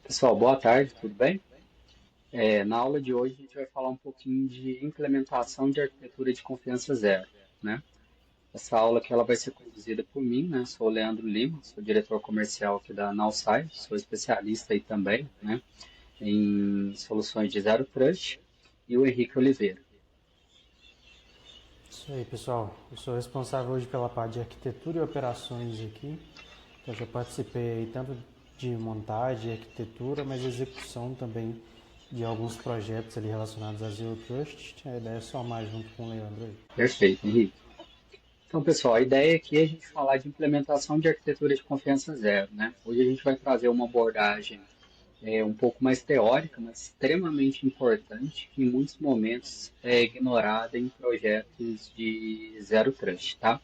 Pessoal, boa tarde, tudo bem? Na aula de hoje a gente vai falar um pouquinho de implementação de arquitetura de confiança zero, né? Essa aula aqui ela vai ser conduzida por mim, né? Sou o Leandro Lima, sou diretor comercial aqui da Nausai, sou especialista aí também, né? Em soluções de Zero Trust, e o Henrique Oliveira. Isso aí, pessoal. Eu sou responsável hoje pela parte de arquitetura e operações aqui. Então, já participei aí tanto de montagem, arquitetura, mas execução também de alguns projetos ali relacionados a Zero Trust. A ideia é somar junto com o Leandro aí. Perfeito, Henrique. Então, pessoal, a ideia aqui é a gente falar de implementação de arquitetura de confiança zero, né? Hoje a gente vai trazer uma abordagem um pouco mais teórica, mas extremamente importante, que em muitos momentos é ignorada em projetos de zero trust, tá?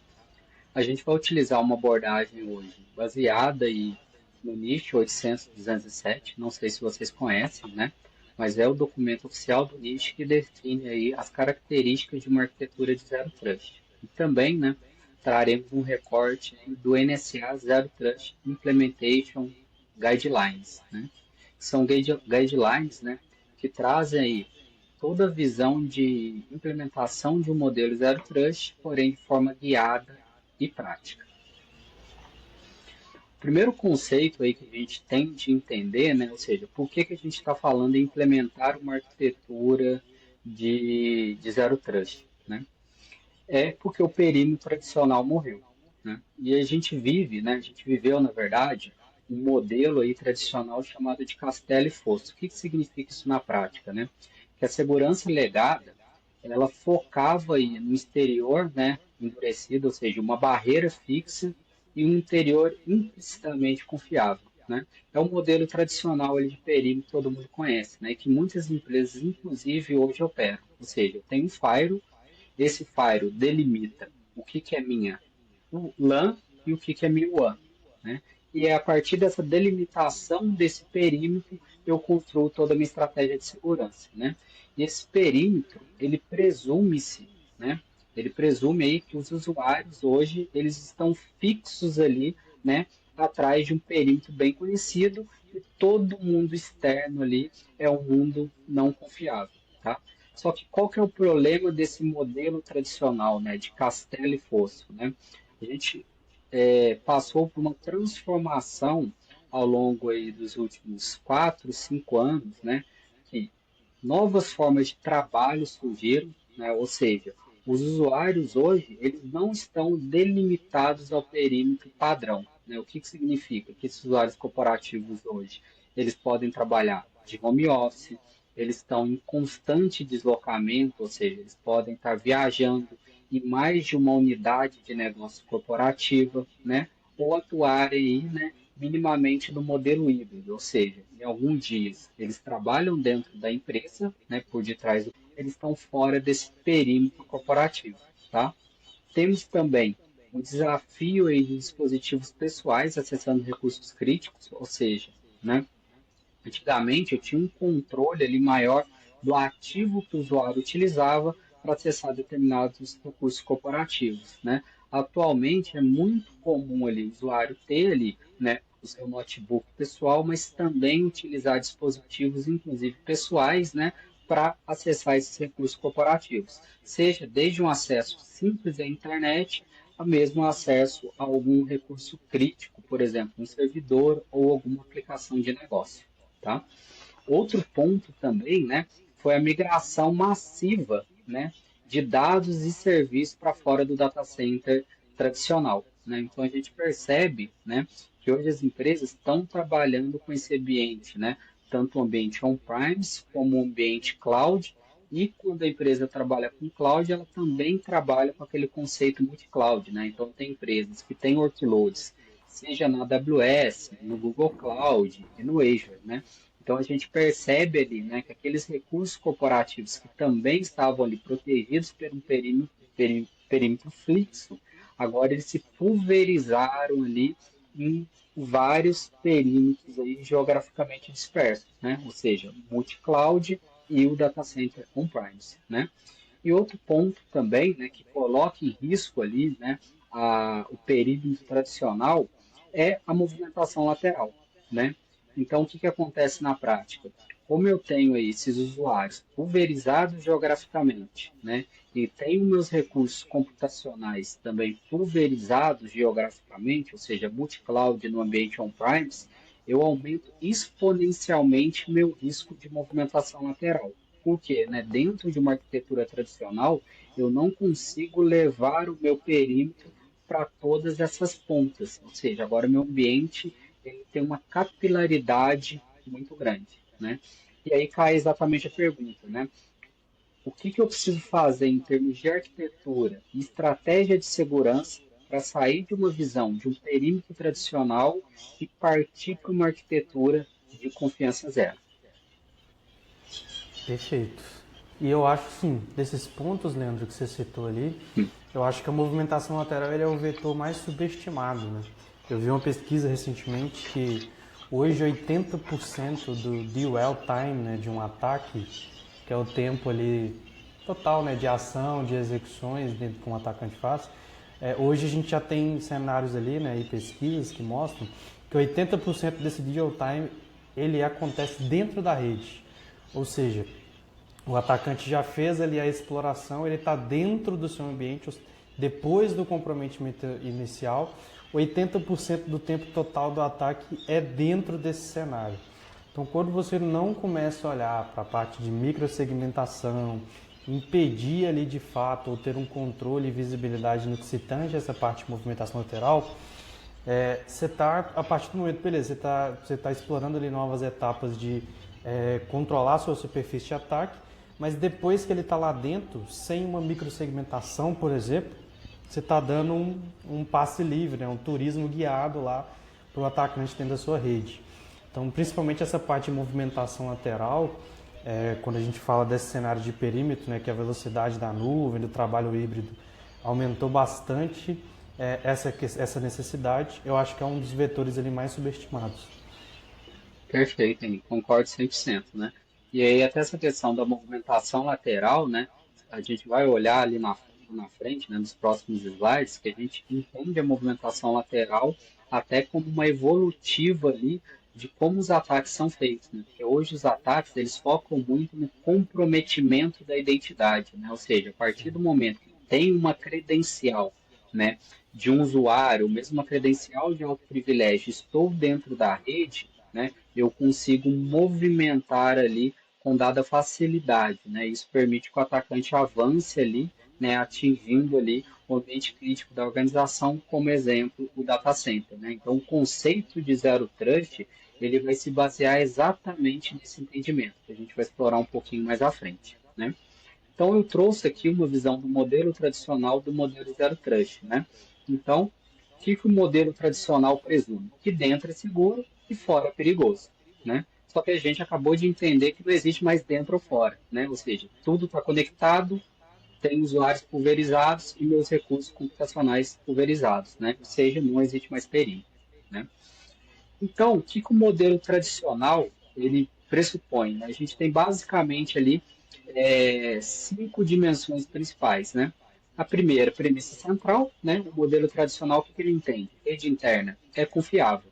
A gente vai utilizar uma abordagem hoje baseada aí no NIST 800-207, não sei se vocês conhecem, né? Mas é o documento oficial do NIST que define aí as características de uma arquitetura de zero trust. E também, né, traremos um recorte aí do NSA Zero Trust Implementation Guidelines, né? São guidelines, né, que trazem aí toda a visão de implementação de um modelo Zero Trust, porém de forma guiada e prática. O primeiro conceito aí que a gente tem de entender, né, ou seja, por que a gente está falando em implementar uma arquitetura de Zero Trust, né? É porque o perímetro tradicional morreu, né? E a gente vive, né, a gente viveu, na verdade, um modelo aí tradicional chamado de Castelli Fosso. O que significa isso na prática, né? Que a segurança legada, ela focava aí no exterior, né, endurecido, ou seja, uma barreira fixa e um interior implicitamente confiável, né? É um modelo tradicional ali de perímetro que todo mundo conhece, né, que muitas empresas, inclusive, hoje operam. Ou seja, eu tenho um firewall, esse firewall delimita o que é minha LAN e o que é minha WAN, né? E é a partir dessa delimitação desse perímetro eu construo toda a minha estratégia de segurança, né? E esse perímetro, ele presume-se, né? Ele presume aí que os usuários hoje eles estão fixos ali, né? Atrás de um perímetro bem conhecido e todo mundo externo ali é um mundo não confiável, tá? Só que qual que é o problema desse modelo tradicional, né, de Castelli e Fosso, né? A gente passou por uma transformação ao longo aí dos últimos 4, 5 anos, né? Que novas formas de trabalho surgiram, né? Ou seja, os usuários hoje eles não estão delimitados ao perímetro padrão, né? O que significa? Que esses usuários corporativos hoje eles podem trabalhar de home office, eles estão em constante deslocamento, ou seja, eles podem estar viajando em mais de uma unidade de negócio corporativa, né? Ou atuarem aí, né, minimamente no modelo híbrido, ou seja, em alguns dias eles trabalham dentro da empresa, né, por detrás do eles estão fora desse perímetro corporativo, tá? Temos também um desafio aí de dispositivos pessoais acessando recursos críticos, ou seja, né, antigamente eu tinha um controle ali maior do ativo que o usuário utilizava para acessar determinados recursos corporativos, né? Atualmente é muito comum ali o usuário ter ali, né, o seu notebook pessoal, mas também utilizar dispositivos, inclusive pessoais, né, para acessar esses recursos corporativos, seja desde um acesso simples à internet, a mesmo acesso a algum recurso crítico, por exemplo, um servidor ou alguma aplicação de negócio. Tá? Outro ponto também, né, foi a migração massiva, né, de dados e serviços para fora do data center tradicional, né? Então a gente percebe, né, que hoje as empresas estão trabalhando com esse ambiente, né, tanto o ambiente on-premise como o ambiente cloud. E quando a empresa trabalha com cloud, ela também trabalha com aquele conceito multi-cloud, né? Então tem empresas que têm workloads, seja na AWS, no Google Cloud e no Azure, né? Então a gente percebe ali, né, que aqueles recursos corporativos que também estavam ali protegidos por um perímetro fixo, agora eles se pulverizaram ali em vários perímetros aí geograficamente dispersos, né? Ou seja, multi-cloud e o data center on-premise, né? E outro ponto também, né, que coloca em risco ali, né, o perímetro tradicional é a movimentação lateral, né? Então, o que que acontece na prática? Como eu tenho aí esses usuários pulverizados geograficamente, né, e tenho meus recursos computacionais também pulverizados geograficamente, ou seja, multi-cloud no ambiente on-premise, eu aumento exponencialmente meu risco de movimentação lateral. Por quê? Né? Dentro de uma arquitetura tradicional, eu não consigo levar o meu perímetro para todas essas pontas, ou seja, agora meu ambiente ele tem uma capilaridade muito grande, né? E aí cai exatamente a pergunta, né? O que que eu preciso fazer em termos de arquitetura e estratégia de segurança para sair de uma visão de um perímetro tradicional e partir para uma arquitetura de confiança zero? Perfeito. E eu acho, sim, desses pontos, Leandro, que você citou ali, eu acho que a movimentação lateral ele é o vetor mais subestimado, né? Eu vi uma pesquisa recentemente que hoje 80% do dwell time, né, de um ataque, que é o tempo ali total, né, de ação, de execuções dentro que um atacante faz, hoje a gente já tem cenários ali, né, e pesquisas que mostram que 80% desse dwell time ele acontece dentro da rede. Ou seja, o atacante já fez ali a exploração, ele está dentro do seu ambiente, depois do comprometimento inicial, 80% do tempo total do ataque é dentro desse cenário. Então, quando você não começa a olhar para a parte de microsegmentação, impedir ali de fato, ou ter um controle e visibilidade no que se tange essa parte de movimentação lateral, você está, a partir do momento, beleza, você tá explorando ali novas etapas de controlar a sua superfície de ataque, mas depois que ele está lá dentro, sem uma microsegmentação, por exemplo, você está dando um passe livre, né, um turismo guiado lá para o atacante dentro da sua rede. Então, principalmente essa parte de movimentação lateral, quando a gente fala desse cenário de perímetro, né, que a velocidade da nuvem, do trabalho híbrido, aumentou bastante essa necessidade, eu acho que é um dos vetores ali mais subestimados. Perfeito, hein? Concordo 100%, né? E aí até essa questão da movimentação lateral, né? A gente vai olhar ali na frente, né, nos próximos slides, que a gente entende a movimentação lateral até como uma evolutiva ali de como os ataques são feitos, né? Porque hoje os ataques, eles focam muito no comprometimento da identidade, né? Ou seja, a partir do momento que tem uma credencial, né, de um usuário, mesmo uma credencial de alto privilégio, estou dentro da rede, né, eu consigo movimentar ali com dada facilidade, né? Isso permite que o atacante avance ali, né, atingindo ali o ambiente crítico da organização, como exemplo o data center, né? Então, o conceito de zero trust, ele vai se basear exatamente nesse entendimento, que a gente vai explorar um pouquinho mais à frente, né? Então, eu trouxe aqui uma visão do modelo tradicional do modelo zero trust, né? Então, o que que o modelo tradicional presume? Que dentro é seguro e fora é perigoso, né? Só que a gente acabou de entender que não existe mais dentro ou fora, né? Ou seja, tudo está conectado, tem usuários pulverizados e meus recursos computacionais pulverizados, né? Ou seja, não existe mais perigo, né? Então, o que que o modelo tradicional ele pressupõe, né? A gente tem basicamente ali cinco dimensões principais, né? A primeira, premissa central, né? O modelo tradicional, o que que ele entende? Rede interna é confiável.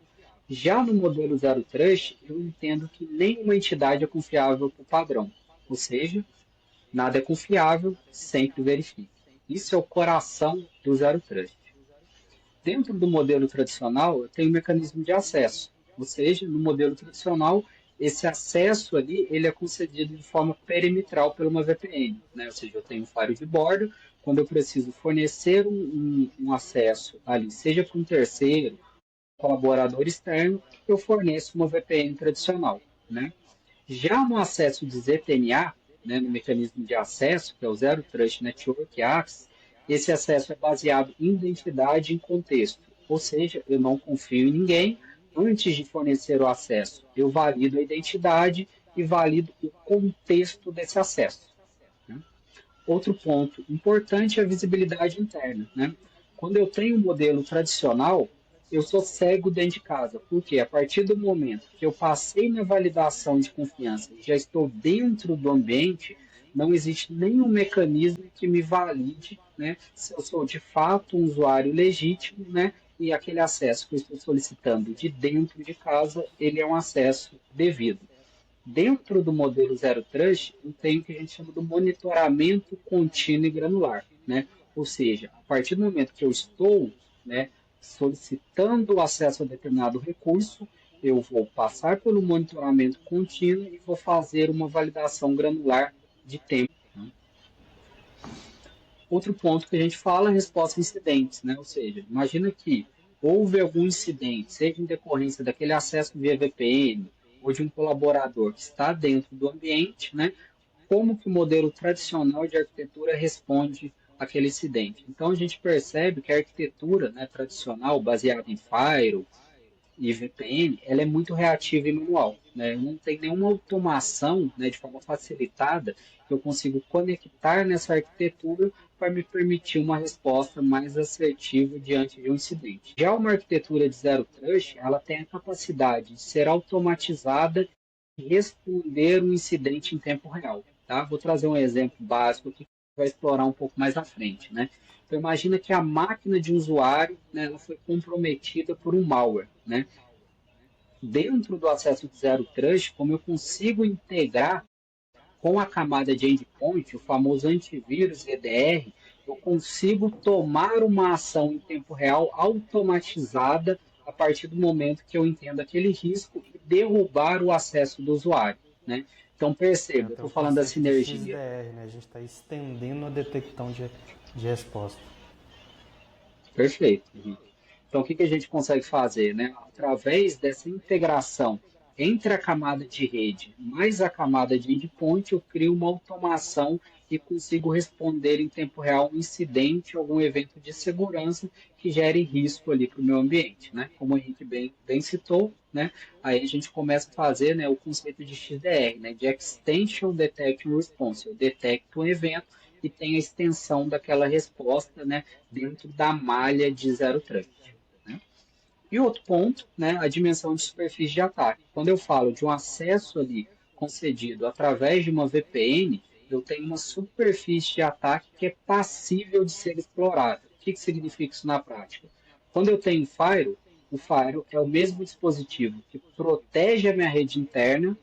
Já no modelo Zero Trust, eu entendo que nenhuma entidade é confiável por padrão. Ou seja, nada é confiável, sempre verifique. Isso é o coração do Zero Trust. Dentro do modelo tradicional, eu tenho um mecanismo de acesso. Ou seja, no modelo tradicional, esse acesso ali ele é concedido de forma perimetral por uma VPN, né? Ou seja, eu tenho um firewall de bordo, quando eu preciso fornecer um acesso ali, seja para um terceiro, colaborador externo, eu forneço uma VPN tradicional, né? Já no acesso de ZTNA, né, no mecanismo de acesso, que é o Zero Trust Network Access, esse acesso é baseado em identidade e em contexto. Ou seja, eu não confio em ninguém. Antes de fornecer o acesso, eu valido a identidade e valido o contexto desse acesso, né? Outro ponto importante é a visibilidade interna, né? Quando eu tenho um modelo tradicional, eu sou cego dentro de casa, porque a partir do momento que eu passei na validação de confiança e já estou dentro do ambiente, não existe nenhum mecanismo que me valide, né, se eu sou de fato um usuário legítimo, né, e aquele acesso que eu estou solicitando de dentro de casa, ele é um acesso devido. Dentro do modelo Zero Trust, eu tenho o que a gente chama do monitoramento contínuo e granular, né? Ou seja, a partir do momento que eu estou, né, solicitando o acesso a determinado recurso, eu vou passar pelo monitoramento contínuo e vou fazer uma validação granular de tempo. Né? Outro ponto que a gente fala é a resposta a incidentes, né? Ou seja, imagina que houve algum incidente, seja em decorrência daquele acesso via VPN ou de um colaborador que está dentro do ambiente, né? Como que o modelo tradicional de arquitetura responde àquele incidente. Então a gente percebe que a arquitetura, né, tradicional, baseada em Firewall e VPN, ela é muito reativa e manual, né? Não tem nenhuma automação, né, de forma facilitada que eu consigo conectar nessa arquitetura para me permitir uma resposta mais assertiva diante de um incidente. Já uma arquitetura de Zero Trust, ela tem a capacidade de ser automatizada e responder um incidente em tempo real. Tá? Vou trazer um exemplo básico aqui que vai explorar um pouco mais à frente, né? Então, imagina que a máquina de um usuário, né, ela foi comprometida por um malware. Né? Dentro do acesso de Zero Trust, como eu consigo integrar com a camada de endpoint, o famoso antivírus EDR, eu consigo tomar uma ação em tempo real automatizada a partir do momento que eu entendo aquele risco e derrubar o acesso do usuário. Né? Então, perceba, eu Até estou o falando da conceito de sinergia. XDR, né? A gente está estendendo a detecção de resposta. Perfeito. Então, o que a gente consegue fazer? Né? Através dessa integração entre a camada de rede mais a camada de endpoint, eu crio uma automação e consigo responder em tempo real um incidente, algum evento de segurança que gere risco ali para o meu ambiente. Né? Como o Henrique bem citou, né? Aí a gente começa a fazer, né, o conceito de XDR, né, de Extension Detection Response. Eu detecto um evento e tem a extensão daquela resposta, né, dentro da malha de Zero Trust. Né? E outro ponto, né, a dimensão de superfície de ataque. Quando eu falo de um acesso ali concedido através de uma VPN, eu tenho uma superfície de ataque que é passível de ser explorada. O que significa isso na prática? Quando eu tenho Firewall, o Firewall é o mesmo dispositivo que protege a minha rede interna,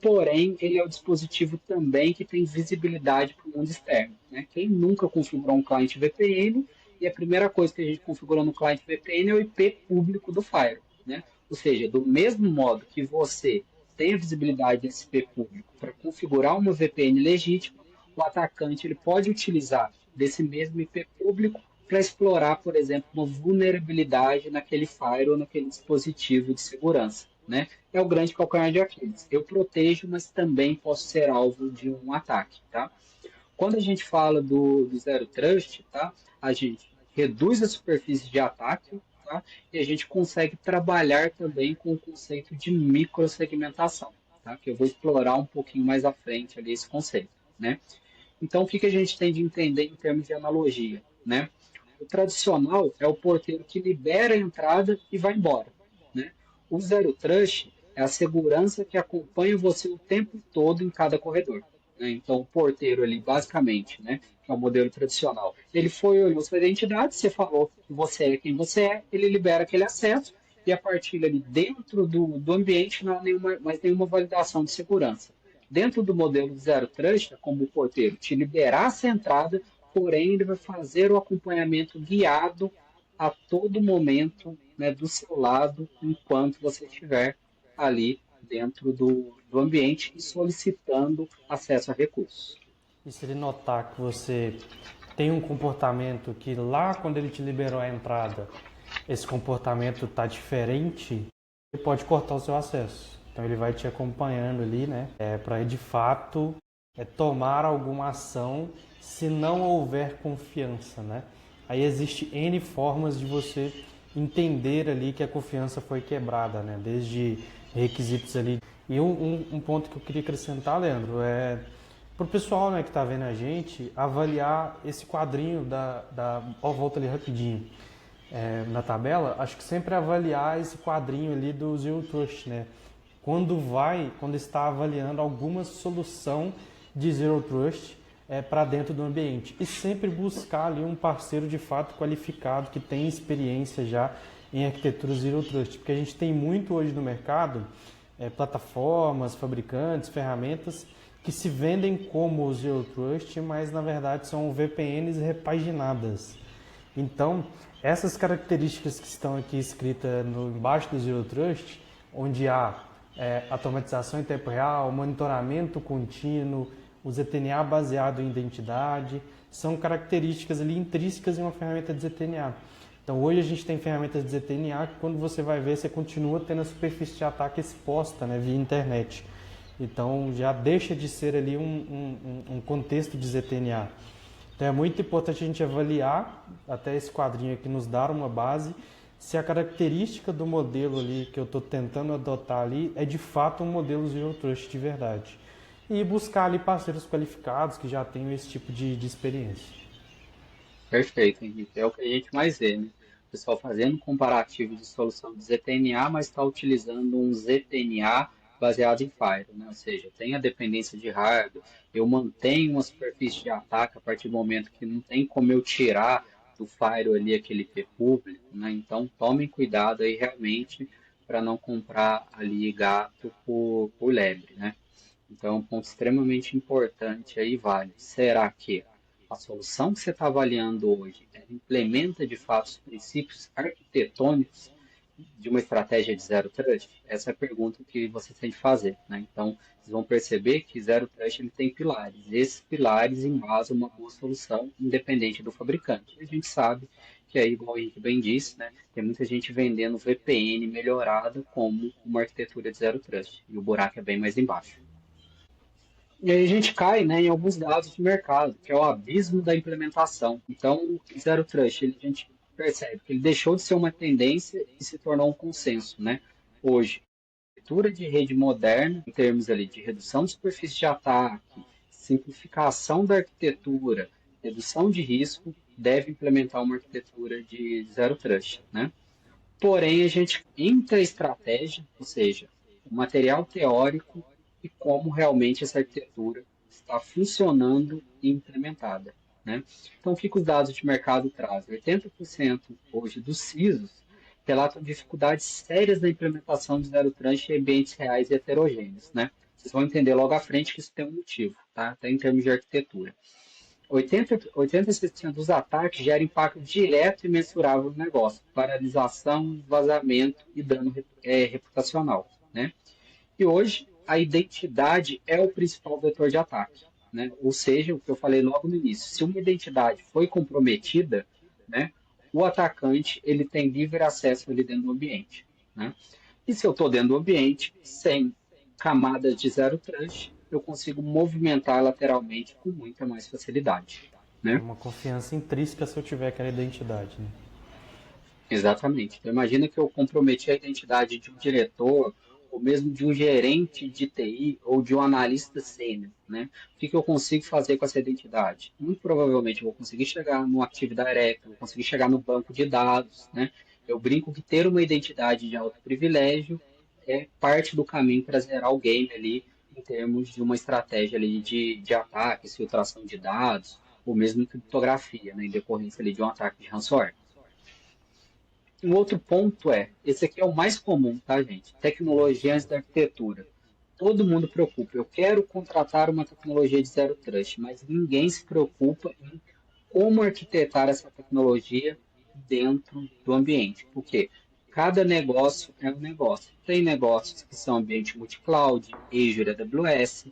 porém ele é o dispositivo também que tem visibilidade para o mundo externo. Né? Quem nunca configurou um cliente VPN e a primeira coisa que a gente configurou no cliente VPN é o IP público do Firewall. Né? Ou seja, do mesmo modo que você tem a visibilidade desse IP público para configurar uma VPN legítima, o atacante ele pode utilizar desse mesmo IP público para explorar, por exemplo, uma vulnerabilidade naquele firewall, naquele dispositivo de segurança. Né? É o grande calcanhar de Aquiles. Eu protejo, mas também posso ser alvo de um ataque. Tá? Quando a gente fala do Zero Trust, tá? A gente reduz a superfície de ataque, tá? E a gente consegue trabalhar também com o conceito de microsegmentação, tá? Que eu vou explorar um pouquinho mais à frente ali esse conceito. Né? Então, o que a gente tem de entender em termos de analogia? Né? O tradicional é o porteiro que libera a entrada e vai embora. Né? O Zero Trust é a segurança que acompanha você o tempo todo em cada corredor. Né? Então, o porteiro ali, basicamente, né, que é o modelo tradicional, ele foi, olhou sua identidade, você falou que você é quem você é, ele libera aquele acesso e a partir ali dentro do ambiente não há mais nenhuma validação de segurança. Dentro do modelo Zero Trust, é como o porteiro te liberar essa entrada, porém ele vai fazer o acompanhamento guiado a todo momento, né, do seu lado enquanto você estiver ali dentro do ambiente e solicitando acesso a recursos. E se ele notar que você tem um comportamento que lá quando ele te liberou a entrada, esse comportamento está diferente, ele pode cortar o seu acesso. Então ele vai te acompanhando ali, né? Para de fato tomar alguma ação se não houver confiança, né? Aí existe N formas de você entender ali que a confiança foi quebrada, né? Desde requisitos ali. E um ponto que eu queria acrescentar, Leandro, é para o pessoal, né, que está vendo a gente avaliar esse quadrinho ó, volta ali rapidinho na tabela, acho que sempre avaliar esse quadrinho ali do Zero Trust, né? Quando está avaliando alguma solução de Zero Trust, para dentro do ambiente. E sempre buscar ali um parceiro de fato qualificado, que tem experiência já em arquitetura Zero Trust. Porque a gente tem muito hoje no mercado plataformas, fabricantes, ferramentas que se vendem como Zero Trust, mas na verdade são VPNs repaginadas. Então, essas características que estão aqui escritas embaixo do Zero Trust, onde há automatização em tempo real, monitoramento contínuo, o ZTNA baseado em identidade, são características ali intrínsecas em uma ferramenta de ZTNA. Então hoje a gente tem ferramentas de ZTNA que quando você vai ver, você continua tendo a superfície de ataque exposta, né, via internet. Então já deixa de ser ali um contexto de ZTNA. Então é muito importante a gente avaliar, até esse quadrinho aqui nos dar uma base, se a característica do modelo ali que eu estou tentando adotar ali é de fato um modelo Zero Trust de verdade. E buscar ali parceiros qualificados que já tenham esse tipo de experiência. Perfeito, Henrique. É o que a gente mais vê, né? O pessoal fazendo um comparativo de solução de ZTNA, mas está utilizando um ZTNA baseado em Firewall, né? Ou seja, tem a dependência de hardware, eu mantenho uma superfície de ataque a partir do momento que não tem como eu tirar do Firewall ali aquele IP público, né? Então, tomem cuidado aí realmente para não comprar ali gato por lebre, né? Então, é um ponto extremamente importante aí, vale. Será que a solução que você está avaliando hoje ela implementa de fato os princípios arquitetônicos de uma estratégia de zero trust? Essa é a pergunta que você tem de fazer, né? Então, vocês vão perceber que zero trust ele tem pilares. Esses pilares embasam uma boa solução independente do fabricante. A gente sabe que aí, igual o Henrique bem disse, né, tem muita gente vendendo VPN melhorada como uma arquitetura de zero trust. E o buraco é bem mais embaixo. E aí a gente cai, né, em alguns dados de mercado, que é o abismo da implementação. Então, o Zero Trust, a gente percebe que ele deixou de ser uma tendência e se tornou um consenso, né? Hoje, a arquitetura de rede moderna, em termos ali de redução de superfície de ataque, simplificação da arquitetura, redução de risco, deve implementar uma arquitetura de Zero Trust, né? Porém, a gente entra a estratégia, ou seja, o material teórico e como realmente essa arquitetura está funcionando e implementada, né? Então, o que os dados de mercado trazem? 80% hoje dos CISOs relatam dificuldades sérias na implementação de zero trust em ambientes reais e heterogêneos, né? Vocês vão entender logo à frente que isso tem um motivo, tá? Até em termos de arquitetura. 86% dos ataques geram impacto direto e mensurável no negócio, paralisação, vazamento e dano reputacional, né? E hoje, a identidade é o principal vetor de ataque, né? Ou seja, o que eu falei logo no início, se uma identidade foi comprometida, né, o atacante ele tem livre acesso ali dentro do ambiente, né? E se eu estou dentro do ambiente, sem camadas de zero trust, eu consigo movimentar lateralmente com muita mais facilidade, É né? uma confiança intrínseca se eu tiver aquela identidade, né? Exatamente. Então, imagina que eu comprometi a identidade de um diretor, ou mesmo de um gerente de TI, ou de um analista sênior, né? O que eu consigo fazer com essa identidade? Muito provavelmente eu vou conseguir chegar no Active Directory, vou conseguir chegar no banco de dados, né? Eu brinco que ter uma identidade de alto privilégio é parte do caminho para zerar o game ali, em termos de uma estratégia ali de ataque, filtração de dados, ou mesmo criptografia, né? Em decorrência ali de um ataque de ransomware. Um outro ponto esse aqui é o mais comum, tá, gente? Tecnologias da arquitetura. Todo mundo preocupa. Eu quero contratar uma tecnologia de zero trust, mas ninguém se preocupa em como arquitetar essa tecnologia dentro do ambiente. Porque cada negócio é um negócio. Tem negócios que são ambiente multi-cloud, Azure, AWS.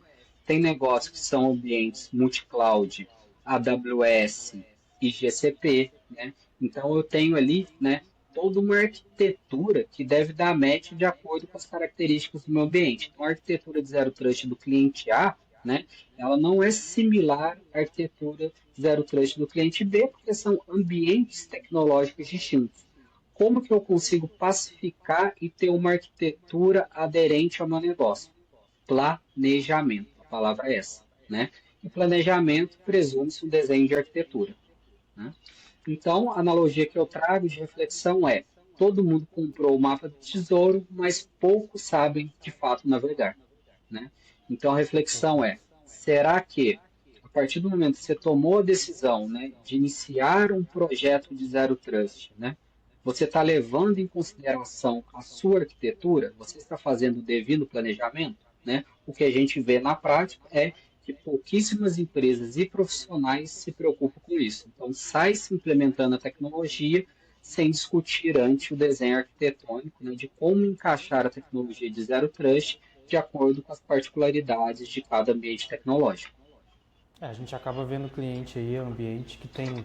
Tem negócios que são ambientes multi-cloud, AWS e GCP, né? Então eu tenho ali, né, toda uma arquitetura que deve dar match de acordo com as características do meu ambiente. Então, a arquitetura de zero trust do cliente A, né, ela não é similar à arquitetura de zero trust do cliente B, porque são ambientes tecnológicos distintos. Como que eu consigo pacificar e ter uma arquitetura aderente ao meu negócio? Planejamento, a palavra é essa, né? E planejamento presume-se um desenho de arquitetura, né? Então, a analogia que eu trago de reflexão é: todo mundo comprou o mapa do tesouro, mas poucos sabem de fato navegar, né? Então, a reflexão é: será que partir do momento que você tomou a decisão, né, de iniciar um projeto de Zero Trust, né, você está levando em consideração a sua arquitetura, você está fazendo o devido planejamento, né? O que a gente vê na prática é que pouquíssimas empresas e profissionais se preocupam com isso. Então, sai se implementando a tecnologia sem discutir antes o desenho arquitetônico, né, de como encaixar a tecnologia de Zero Trust de acordo com as particularidades de cada ambiente tecnológico. A gente acaba vendo o cliente aí, ambiente que tem,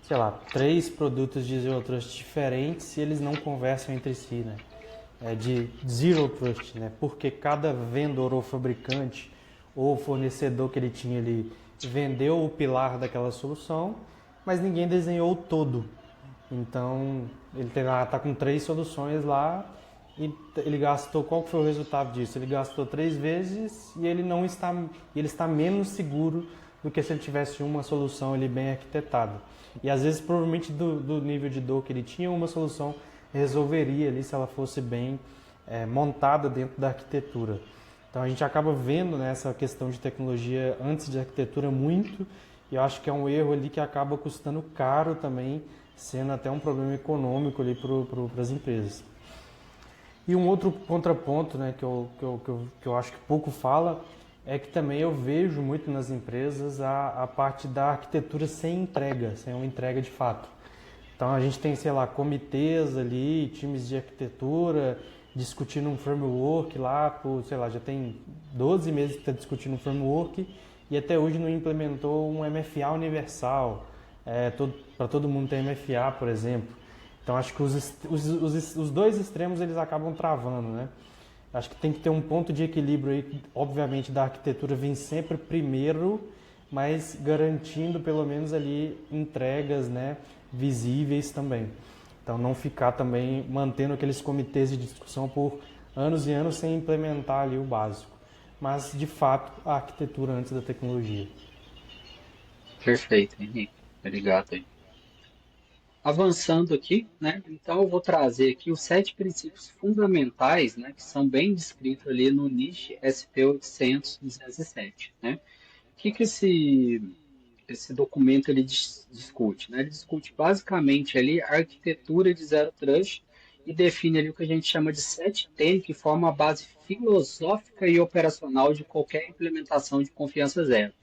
sei lá, 3 produtos de Zero Trust diferentes e eles não conversam entre si, né? É de Zero Trust, né? Porque cada vendedor ou fabricante ou fornecedor que ele tinha ali vendeu o pilar daquela solução, mas ninguém desenhou o todo. Então, ele tá com 3 soluções lá e ele gastou, qual foi o resultado disso? Ele gastou 3 vezes e ele está menos seguro do que se ele tivesse uma solução ali bem arquitetada. E às vezes, provavelmente do nível de dor que ele tinha, uma solução resolveria ali se ela fosse bem montada dentro da arquitetura. Então a gente acaba vendo, né, essa questão de tecnologia antes de arquitetura muito, e eu acho que é um erro ali que acaba custando caro também, sendo até um problema econômico ali para as empresas. E um outro contraponto, né, que eu acho que pouco fala é que também eu vejo muito nas empresas a parte da arquitetura sem entrega, sem uma entrega de fato. Então a gente tem, sei lá, comitês ali, times de arquitetura, discutindo um framework lá, sei lá, já tem 12 meses que está discutindo um framework e até hoje não implementou um MFA universal, para todo mundo ter MFA, por exemplo. Então acho que os dois extremos eles acabam travando, né? Acho que tem que ter um ponto de equilíbrio aí, obviamente da arquitetura vem sempre primeiro, mas garantindo pelo menos ali entregas, né, visíveis também. Então não ficar também mantendo aqueles comitês de discussão por anos e anos sem implementar ali o básico. Mas de fato a arquitetura antes da tecnologia. Perfeito, Henrique. Obrigado aí. Avançando aqui, né? Então eu vou trazer aqui os 7 princípios fundamentais, né, que são bem descritos ali no NIST SP 800-207, né? O que esse documento ele discute, né? Ele discute basicamente ali a arquitetura de Zero Trust e define ali o que a gente chama de 7 T, que forma a base filosófica e operacional de qualquer implementação de confiança zero.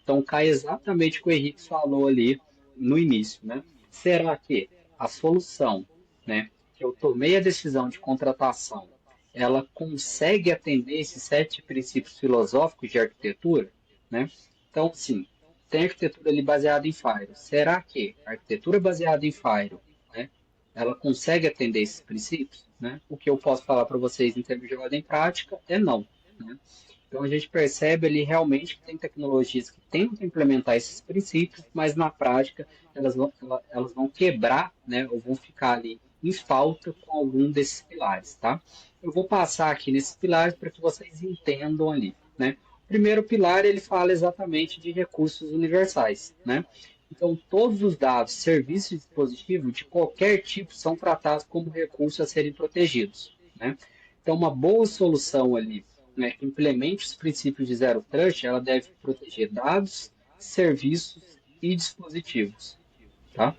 Então cai exatamente o que o Henrique falou ali no início, né? Será que a solução, né, que eu tomei a decisão de contratação, ela consegue atender esses 7 princípios filosóficos de arquitetura, né? Então, sim, tem arquitetura ali baseada em Firewall. Será que a arquitetura baseada em Firewall, né, ela consegue atender esses princípios, né? O que eu posso falar para vocês em termos de ordem prática é não, né? Então a gente percebe ali realmente que tem tecnologias que tentam implementar esses princípios, mas na prática elas vão quebrar, né, ou vão ficar ali em falta com algum desses pilares, tá? Eu vou passar aqui nesses pilares para que vocês entendam ali, né? O primeiro pilar ele fala exatamente de recursos universais, né? Então todos os dados, serviços e dispositivos de qualquer tipo são tratados como recursos a serem protegidos, né? Então uma boa solução ali, né, que implemente os princípios de Zero Trust, ela deve proteger dados, serviços e dispositivos, tá?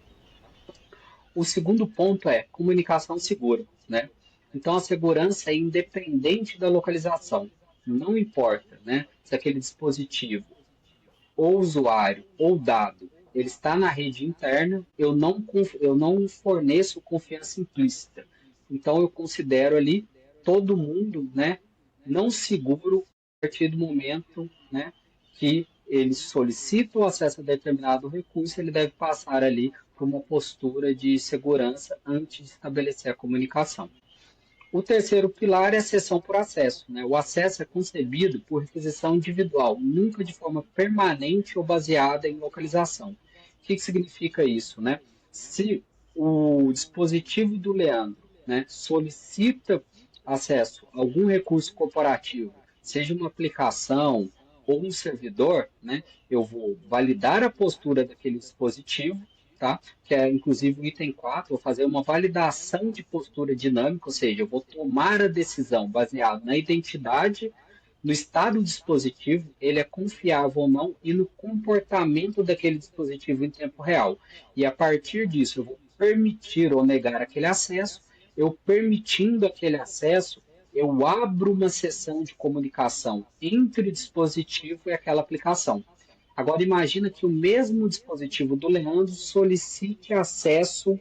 O segundo ponto é comunicação segura, né? Então a segurança é independente da localização. Não importa, né, se aquele dispositivo ou usuário ou dado ele está na rede interna, eu não forneço confiança implícita. Então eu considero ali todo mundo, né, não seguro a partir do momento, né, que ele solicita o acesso a determinado recurso, ele deve passar ali por uma postura de segurança antes de estabelecer a comunicação. O terceiro pilar é a cessão por acesso, né? O acesso é concebido por requisição individual, nunca de forma permanente ou baseada em localização. O que significa isso, né? Se o dispositivo do Leandro, né, solicita acesso a algum recurso corporativo, seja uma aplicação ou um servidor, né, eu vou validar a postura daquele dispositivo, tá? Que é inclusive o item 4, vou fazer uma validação de postura dinâmica, ou seja, eu vou tomar a decisão baseada na identidade no estado do dispositivo, ele é confiável ou não e no comportamento daquele dispositivo em tempo real. E a partir disso, eu vou permitir ou negar aquele acesso. Eu permitindo aquele acesso, eu abro uma sessão de comunicação entre o dispositivo e aquela aplicação. Agora imagina que o mesmo dispositivo do Leandro solicite acesso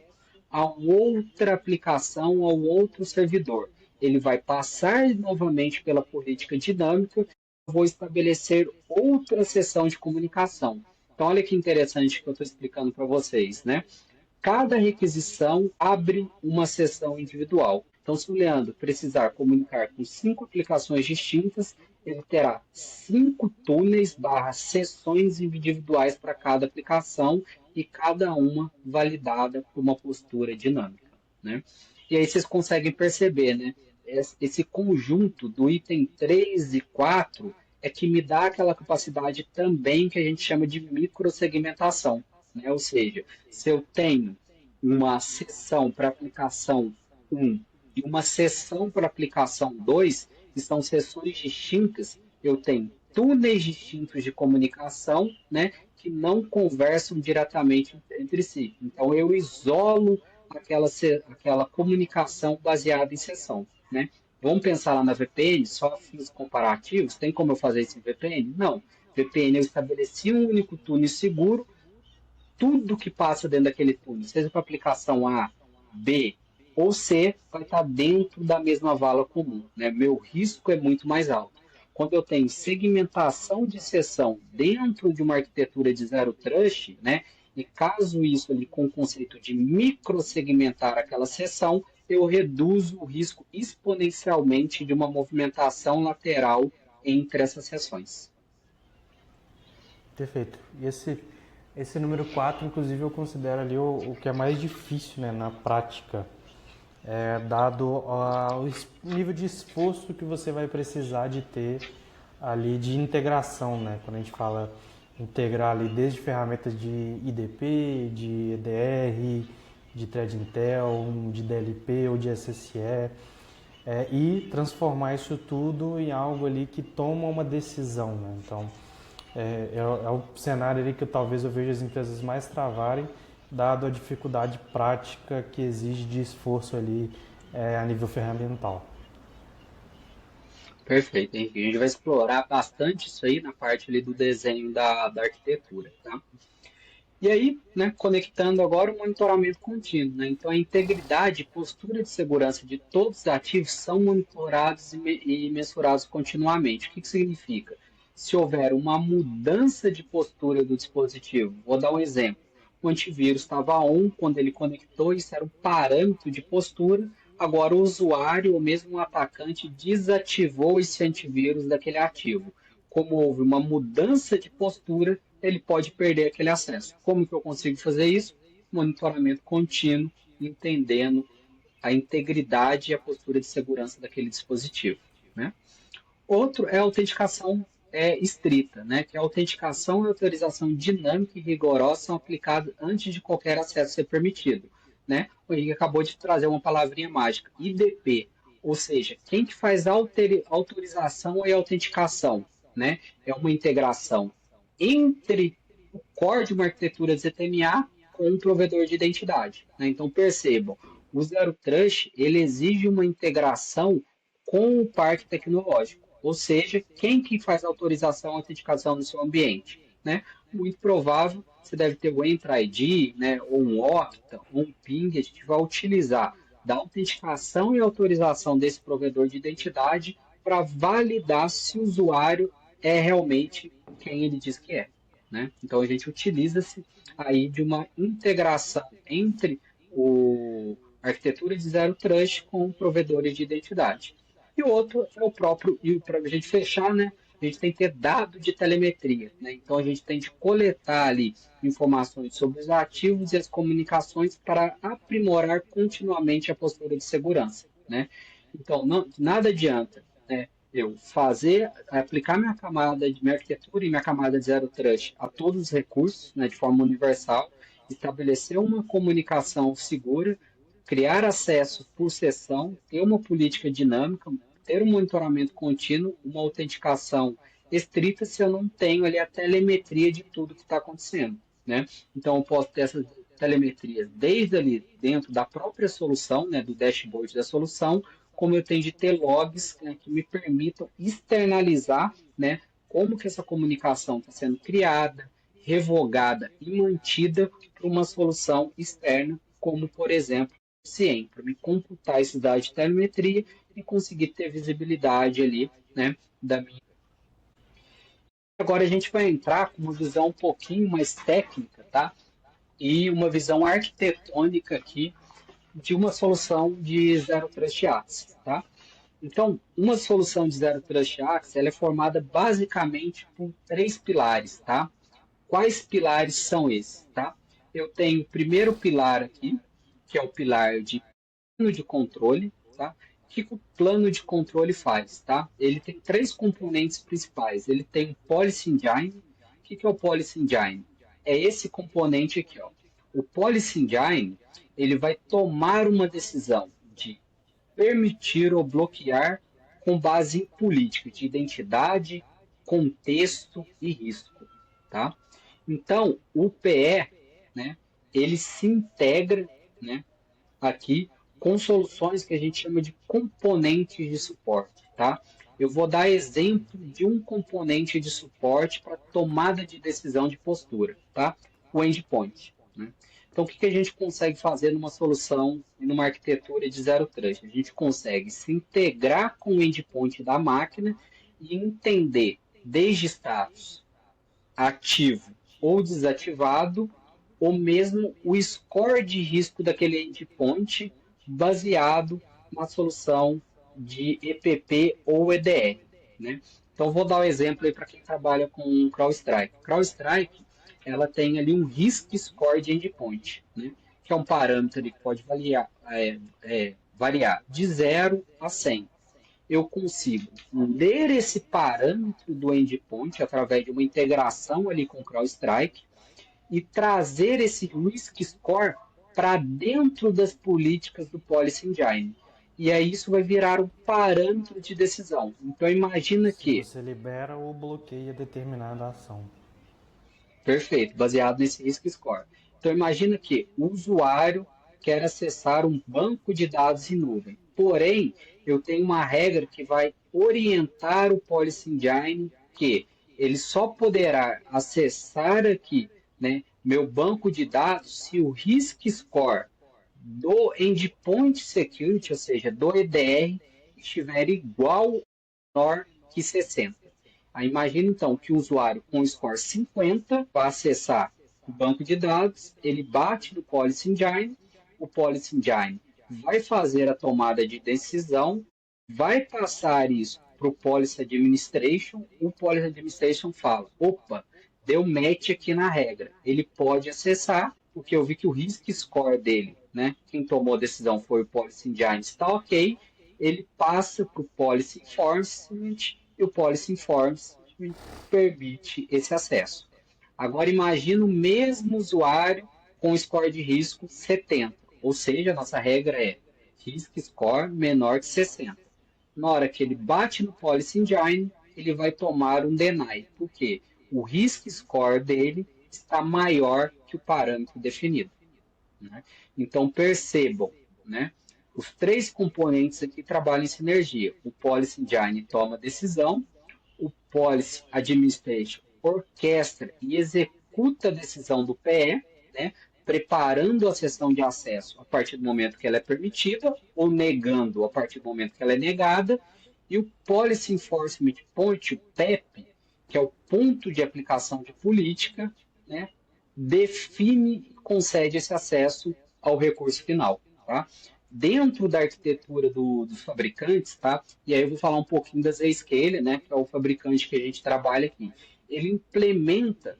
a outra aplicação, ao outro servidor. Ele vai passar novamente pela política dinâmica, eu vou estabelecer outra sessão de comunicação. Então, olha que interessante que eu estou explicando para vocês, né? Cada requisição abre uma sessão individual. Então, se o Leandro precisar comunicar com 5 aplicações distintas, ele terá 5 túneis/sessões individuais para cada aplicação e cada uma validada por uma postura dinâmica, né? E aí vocês conseguem perceber, né? Esse conjunto do item 3 e 4 é que me dá aquela capacidade também que a gente chama de microsegmentação, né? Ou seja, se eu tenho uma sessão para aplicação 1 e uma sessão para aplicação 2, que são sessões distintas, eu tenho túneis distintos de comunicação, né, que não conversam diretamente entre si. Então, eu isolo aquela comunicação baseada em sessão, né? Vamos pensar lá na VPN, só fins comparativos, tem como eu fazer isso em VPN? Não. VPN eu estabeleci um único túnel seguro, tudo que passa dentro daquele túnel, seja para aplicação A, B ou C, vai estar dentro da mesma vala comum, né? Meu risco é muito mais alto. Quando eu tenho segmentação de sessão dentro de uma arquitetura de zero trust, né? E caso isso ali com o conceito de microsegmentar aquela sessão, eu reduzo o risco exponencialmente de uma movimentação lateral entre essas sessões. Perfeito. E esse número 4, inclusive, eu considero ali o que é mais difícil, né, na prática, dado o nível de esforço que você vai precisar de ter ali de integração, né? Quando a gente fala integrar ali desde ferramentas de IDP, de EDR, de Thread Intel, de DLP ou de SSE, e transformar isso tudo em algo ali que toma uma decisão, né? Então, é o cenário ali que talvez eu veja as empresas mais travarem, dado a dificuldade prática que exige de esforço ali a nível ferramental. Perfeito, Henrique. A gente vai explorar bastante isso aí na parte ali do desenho da arquitetura, tá? E aí, né, conectando agora o monitoramento contínuo, né? Então, a integridade e postura de segurança de todos os ativos são monitorados e mensurados continuamente. O que significa? Se houver uma mudança de postura do dispositivo, vou dar um exemplo. O antivírus estava on quando ele conectou, isso era um parâmetro de postura. Agora, o usuário ou mesmo o atacante desativou esse antivírus daquele ativo. Como houve uma mudança de postura, ele pode perder aquele acesso. Como que eu consigo fazer isso? Monitoramento contínuo, entendendo a integridade e a postura de segurança daquele dispositivo, né? Outro é a autenticação estrita, né? Que a autenticação e autorização dinâmica e rigorosa são aplicadas antes de qualquer acesso ser permitido, né? O Henrique acabou de trazer uma palavrinha mágica, IDP, ou seja, quem que faz a autorização e autenticação, né? É uma integração entre o core de uma arquitetura ZTMA com um provedor de identidade, né? Então percebam, o Zero Trust ele exige uma integração com o parque tecnológico, ou seja, quem que faz a autorização e autenticação no seu ambiente, né? Muito provável, você deve ter o Entra ID, né, ou um Okta, ou um Ping, a gente vai utilizar da autenticação e autorização desse provedor de identidade para validar se o usuário é realmente quem ele diz que é, né? Então a gente utiliza-se aí de uma integração entre a arquitetura de Zero Trust com provedores de identidade. E o outro é o próprio, e para a gente fechar, né, a gente tem que ter dado de telemetria, né? Então a gente tem de coletar ali informações sobre os ativos e as comunicações para aprimorar continuamente a postura de segurança, né? Então nada adianta, né, eu aplicar minha arquitetura e minha camada de Zero Trust a todos os recursos, né, de forma universal, estabelecer uma comunicação segura, criar acesso por sessão, ter uma política dinâmica, ter um monitoramento contínuo, uma autenticação estrita se eu não tenho ali a telemetria de tudo que está acontecendo, né? Então eu posso ter essas telemetrias desde ali dentro da própria solução, né, do dashboard da solução, como eu tenho de ter logs, né, que me permitam externalizar, né, como que essa comunicação está sendo criada, revogada e mantida para uma solução externa, como por exemplo o CIEM, para me computar esses dados de telemetria e conseguir ter visibilidade ali, né, da minha. Agora a gente vai entrar com uma visão um pouquinho mais técnica, tá? E uma visão arquitetônica aqui de uma solução de Zero Trust Access, tá? Então, uma solução de Zero Trust Access, ela é formada basicamente por três pilares, tá? Quais pilares são esses, tá? Eu tenho o primeiro pilar aqui, que é o pilar de plano de controle, tá? O que o plano de controle faz, tá? Ele tem três componentes principais. Ele tem o Policy Engine. O que é o Policy Engine? É esse componente aqui, ó. O Policy Engine, ele vai tomar uma decisão de permitir ou bloquear com base em política de identidade, contexto e risco, tá? Então, o PE, né, ele se integra, né, aqui com soluções que a gente chama de componentes de suporte, tá? Eu vou dar exemplo de um componente de suporte para tomada de decisão de postura, tá? O endpoint, né? Então, o que a gente consegue fazer numa solução e numa arquitetura de Zero Trust? A gente consegue se integrar com o endpoint da máquina e entender desde status ativo ou desativado, ou mesmo o score de risco daquele endpoint baseado na solução de EPP ou EDR, né? Então, vou dar um exemplo aí para quem trabalha com CrowdStrike. CrowdStrike, ela tem ali um Risk Score de endpoint, né? Que é um parâmetro que pode variar de 0 a 100. Eu consigo ler esse parâmetro do endpoint através de uma integração ali com o CrowdStrike e trazer esse Risk Score para dentro das políticas do Policy Engine. E aí isso vai virar um parâmetro de decisão. Então imagina Se que, você libera ou bloqueia determinada ação. perfeito, baseado nesse Risk Score. Então imagina que o usuário quer acessar um banco de dados em nuvem. Porém, eu tenho uma regra que vai orientar o Policy Engine que ele só poderá acessar aqui, né, meu banco de dados se o Risk Score do Endpoint Security, ou seja, do EDR, estiver igual ou menor que 60. Aí imagina então que o usuário com score 50 vai acessar o banco de dados, ele bate no Policy Engine, o Policy Engine vai fazer a tomada de decisão, vai passar isso para o Policy Administration, o Policy Administration fala, opa, deu match aqui na regra, ele pode acessar, porque eu vi que o Risk Score dele, né, quem tomou a decisão foi o Policy Engine, está ok, ele passa para o Policy Enforcement e o Policy Enforcement permite esse acesso. Agora imagine o mesmo usuário com score de risco 70, ou seja, a nossa regra é Risk Score menor que 60. Na hora que ele bate no Policy Engine, ele vai tomar um deny, porque o Risk Score dele está maior que o parâmetro definido, né? Então percebam, né? Os três componentes aqui trabalham em sinergia. O Policy Engine toma decisão, o Policy Administration orquestra e executa a decisão do PE, né, preparando a sessão de acesso a partir do momento que ela é permitida ou negando a partir do momento que ela é negada, e o Policy Enforcement Point, o PEP, que é o ponto de aplicação de política, né, define e concede esse acesso ao recurso final, tá? Dentro da arquitetura dos fabricantes, tá? E aí eu vou falar um pouquinho da Zscaler, né, que é o fabricante que a gente trabalha aqui. Ele implementa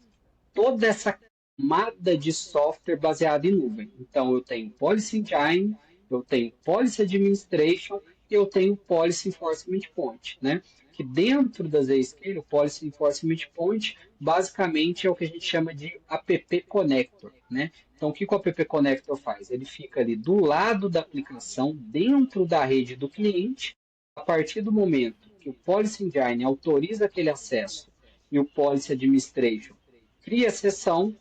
toda essa camada de software baseada em nuvem. Então eu tenho Policy Engine, eu tenho Policy Administration e eu tenho Policy Enforcement Point, né? Que dentro da Zscaler, o Policy Enforcement Point basicamente é o que a gente chama de App Connector, né? Então, o que o App Connector faz? Ele fica ali do lado da aplicação, dentro da rede do cliente, A partir do momento que o Policy Engine autoriza aquele acesso e o Policy Administration cria a sessão,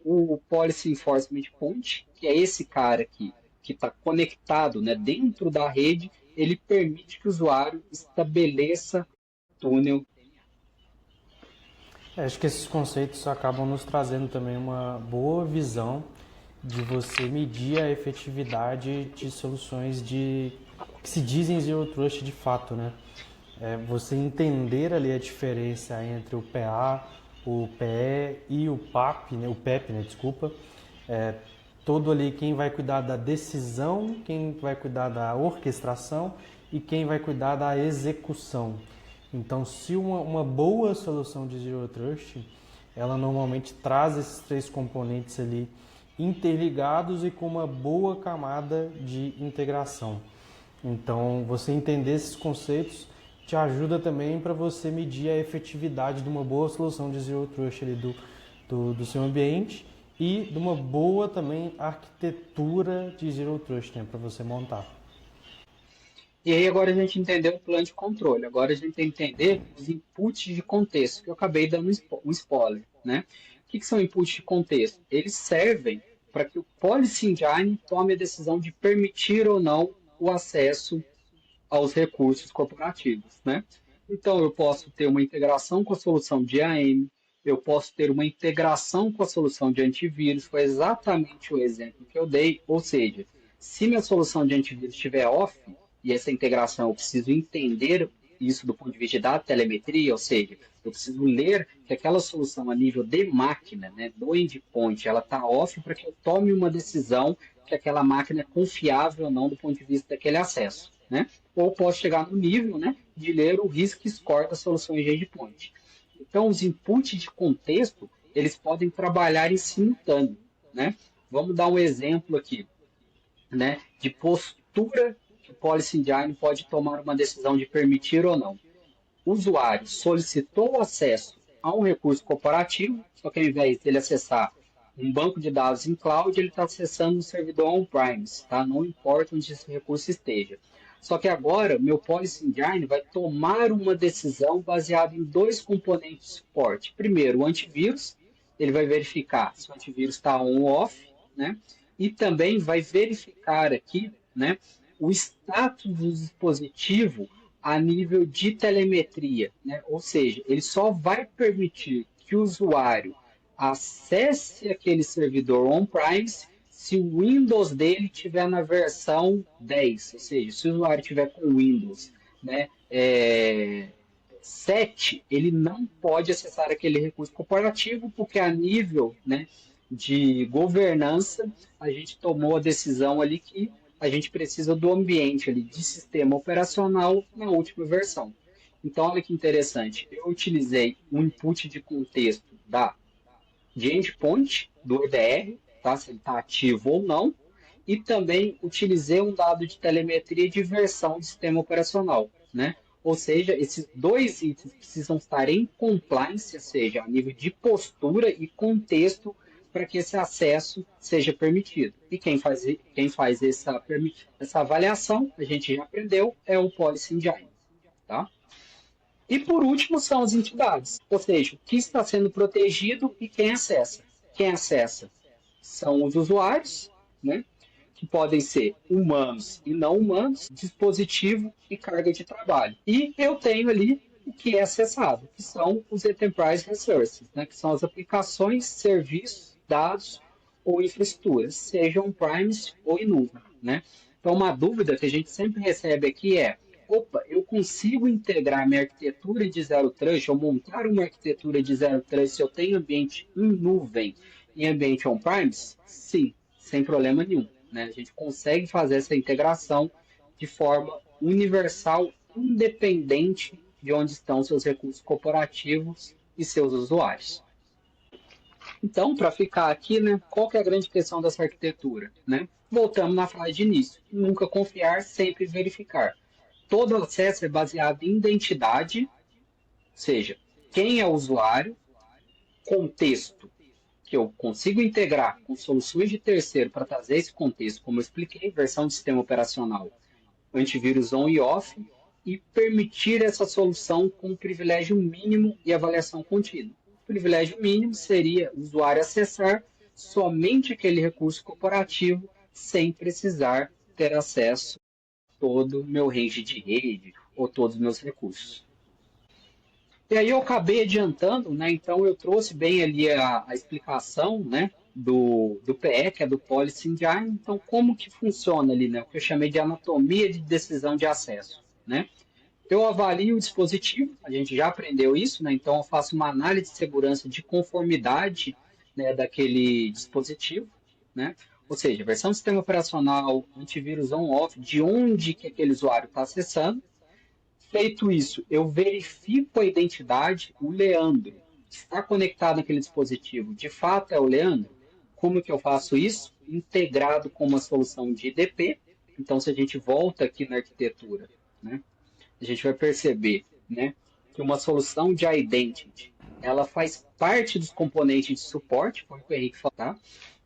o Policy Enforcement Point, que é esse cara aqui, que está conectado, né, dentro da rede, ele permite que o usuário estabeleça túnel. Acho que esses conceitos acabam nos trazendo também uma boa visão de você medir a efetividade de soluções que se dizem Zero Trust de fato, né? Você entender ali a diferença entre o PA, o PE e o PAP, né? O PEP, né? Desculpa. Todo ali quem vai cuidar da decisão, quem vai cuidar da orquestração e quem vai cuidar da execução. Então, se uma boa solução de Zero Trust, ela normalmente traz esses três componentes ali interligados e com uma boa camada de integração. Então, você entender esses conceitos te ajuda também para você medir a efetividade de uma boa solução de Zero Trust ali do seu ambiente e de uma boa também arquitetura de Zero Trust, né, para você montar. E aí agora a gente entendeu o plano de controle. Agora a gente tem que entender os inputs de contexto, que eu acabei dando um spoiler, né? O que são inputs de contexto? Eles servem para que o Policy Engine tome a decisão de permitir ou não o acesso aos recursos corporativos, né? Então eu posso ter uma integração com a solução de IAM, eu posso ter uma integração com a solução de antivírus, foi exatamente o exemplo que eu dei, ou seja, se minha solução de antivírus estiver off, e essa integração eu preciso entender isso do ponto de vista da telemetria, ou seja, eu preciso ler que aquela solução a nível de máquina, né, do endpoint, ela está off para que eu tome uma decisão que aquela máquina é confiável ou não do ponto de vista daquele acesso, né? Ou posso chegar no nível, né, de ler o risk score das soluções de endpoint. Então, os inputs de contexto, eles podem trabalhar em simultâneo, né? Vamos dar um exemplo aqui, né, de postura que o Policy Engine pode tomar uma decisão de permitir ou não. O usuário solicitou o acesso a um recurso corporativo, só que ao invés dele acessar um banco de dados em cloud, ele está acessando um servidor on-premise, tá? Não importa onde esse recurso esteja. Só que agora, meu Policy Engine vai tomar uma decisão baseada em dois componentes de suporte. Primeiro, o antivírus, ele vai verificar se o antivírus está on ou off, né? E também vai verificar aqui, né, o status do dispositivo a nível de telemetria, né? Ou seja, ele só vai permitir que o usuário acesse aquele servidor on-premise se o Windows dele estiver na versão 10, ou seja, se o usuário estiver com Windows, né, 7, ele não pode acessar aquele recurso corporativo, porque a nível, né, de governança, a gente tomou a decisão ali que a gente precisa do ambiente ali de sistema operacional na última versão. Então, olha que interessante, eu utilizei um input de contexto de endpoint, do EDR, tá? Se ele está ativo ou não, e também utilizei um dado de telemetria de versão do sistema operacional, né? Ou seja, esses dois itens precisam estar em compliance, ou seja, a nível de postura e contexto, para que esse acesso seja permitido. E quem faz essa avaliação, a gente já aprendeu, é o Policy Engine. Tá? E por último são as entidades, ou seja, o que está sendo protegido e quem acessa. Quem acessa são os usuários, né? Que podem ser humanos e não humanos, dispositivo e carga de trabalho. E eu tenho ali o que é acessado, que são os Enterprise Resources, né? Que são as aplicações, serviços, dados ou infraestruturas, sejam on-premise ou em nuvem, né? Então, uma dúvida que a gente sempre recebe aqui é: opa, eu consigo integrar minha arquitetura de Zero Trust ou montar uma arquitetura de Zero Trust se eu tenho ambiente em nuvem e ambiente on-premise? Sim, sem problema nenhum, né? A gente consegue fazer essa integração de forma universal, independente de onde estão seus recursos corporativos e seus usuários. Então, para ficar aqui, né, qual que é a grande questão dessa arquitetura? Né? Voltamos na frase de início. Nunca confiar, sempre verificar. Todo acesso é baseado em identidade, ou seja, quem é o usuário, contexto, que eu consigo integrar com soluções de terceiro para trazer esse contexto, como eu expliquei, versão de sistema operacional, antivírus on e off, e permitir essa solução com privilégio mínimo e avaliação contínua. O privilégio mínimo seria o usuário acessar somente aquele recurso corporativo sem precisar ter acesso a todo o meu range de rede ou todos os meus recursos. E aí eu acabei adiantando, né? Então eu trouxe bem ali a explicação, né? Do PE, que é do Policy Engine. Então, como que funciona ali, né? O que eu chamei de anatomia de decisão de acesso, né? Eu avalio o dispositivo, a gente já aprendeu isso, né? Então eu faço uma análise de segurança de conformidade, né, daquele dispositivo, né? Ou seja, versão do sistema operacional, antivírus on-off, de onde que aquele usuário está acessando. Feito isso, eu verifico a identidade, o Leandro está conectado naquele dispositivo, de fato é o Leandro? Como que eu faço isso? Integrado com uma solução de IDP. Então, se a gente volta aqui na arquitetura, né, a gente vai perceber, né, que uma solução de identity, ela faz parte dos componentes de suporte, foi o que o Henrique falou, tá?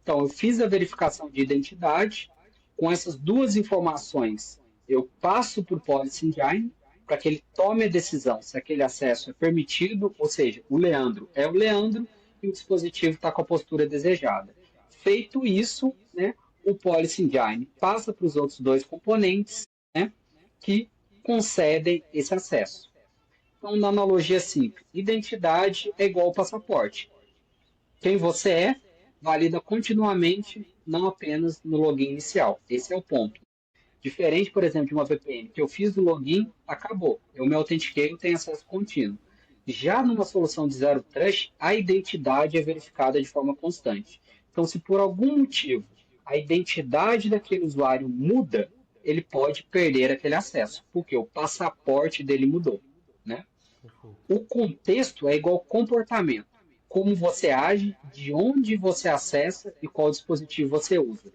Então, eu fiz a verificação de identidade, com essas duas informações, eu passo para o Policy Engine, para que ele tome a decisão se aquele acesso é permitido, ou seja, o Leandro é o Leandro e o dispositivo está com a postura desejada. Feito isso, né, o Policy Engine passa para os outros dois componentes, né, que concedem esse acesso. Então, na analogia simples, identidade é igual ao passaporte. Quem você é, valida continuamente, não apenas no login inicial. Esse é o ponto. Diferente, por exemplo, de uma VPN, que eu fiz o login, acabou. Eu me autentiquei, eu tenho acesso contínuo. Já numa solução de Zero Trust, a identidade é verificada de forma constante. Então, se por algum motivo a identidade daquele usuário muda, ele pode perder aquele acesso, porque o passaporte dele mudou, né? O contexto é igual ao comportamento. Como você age, de onde você acessa e qual dispositivo você usa.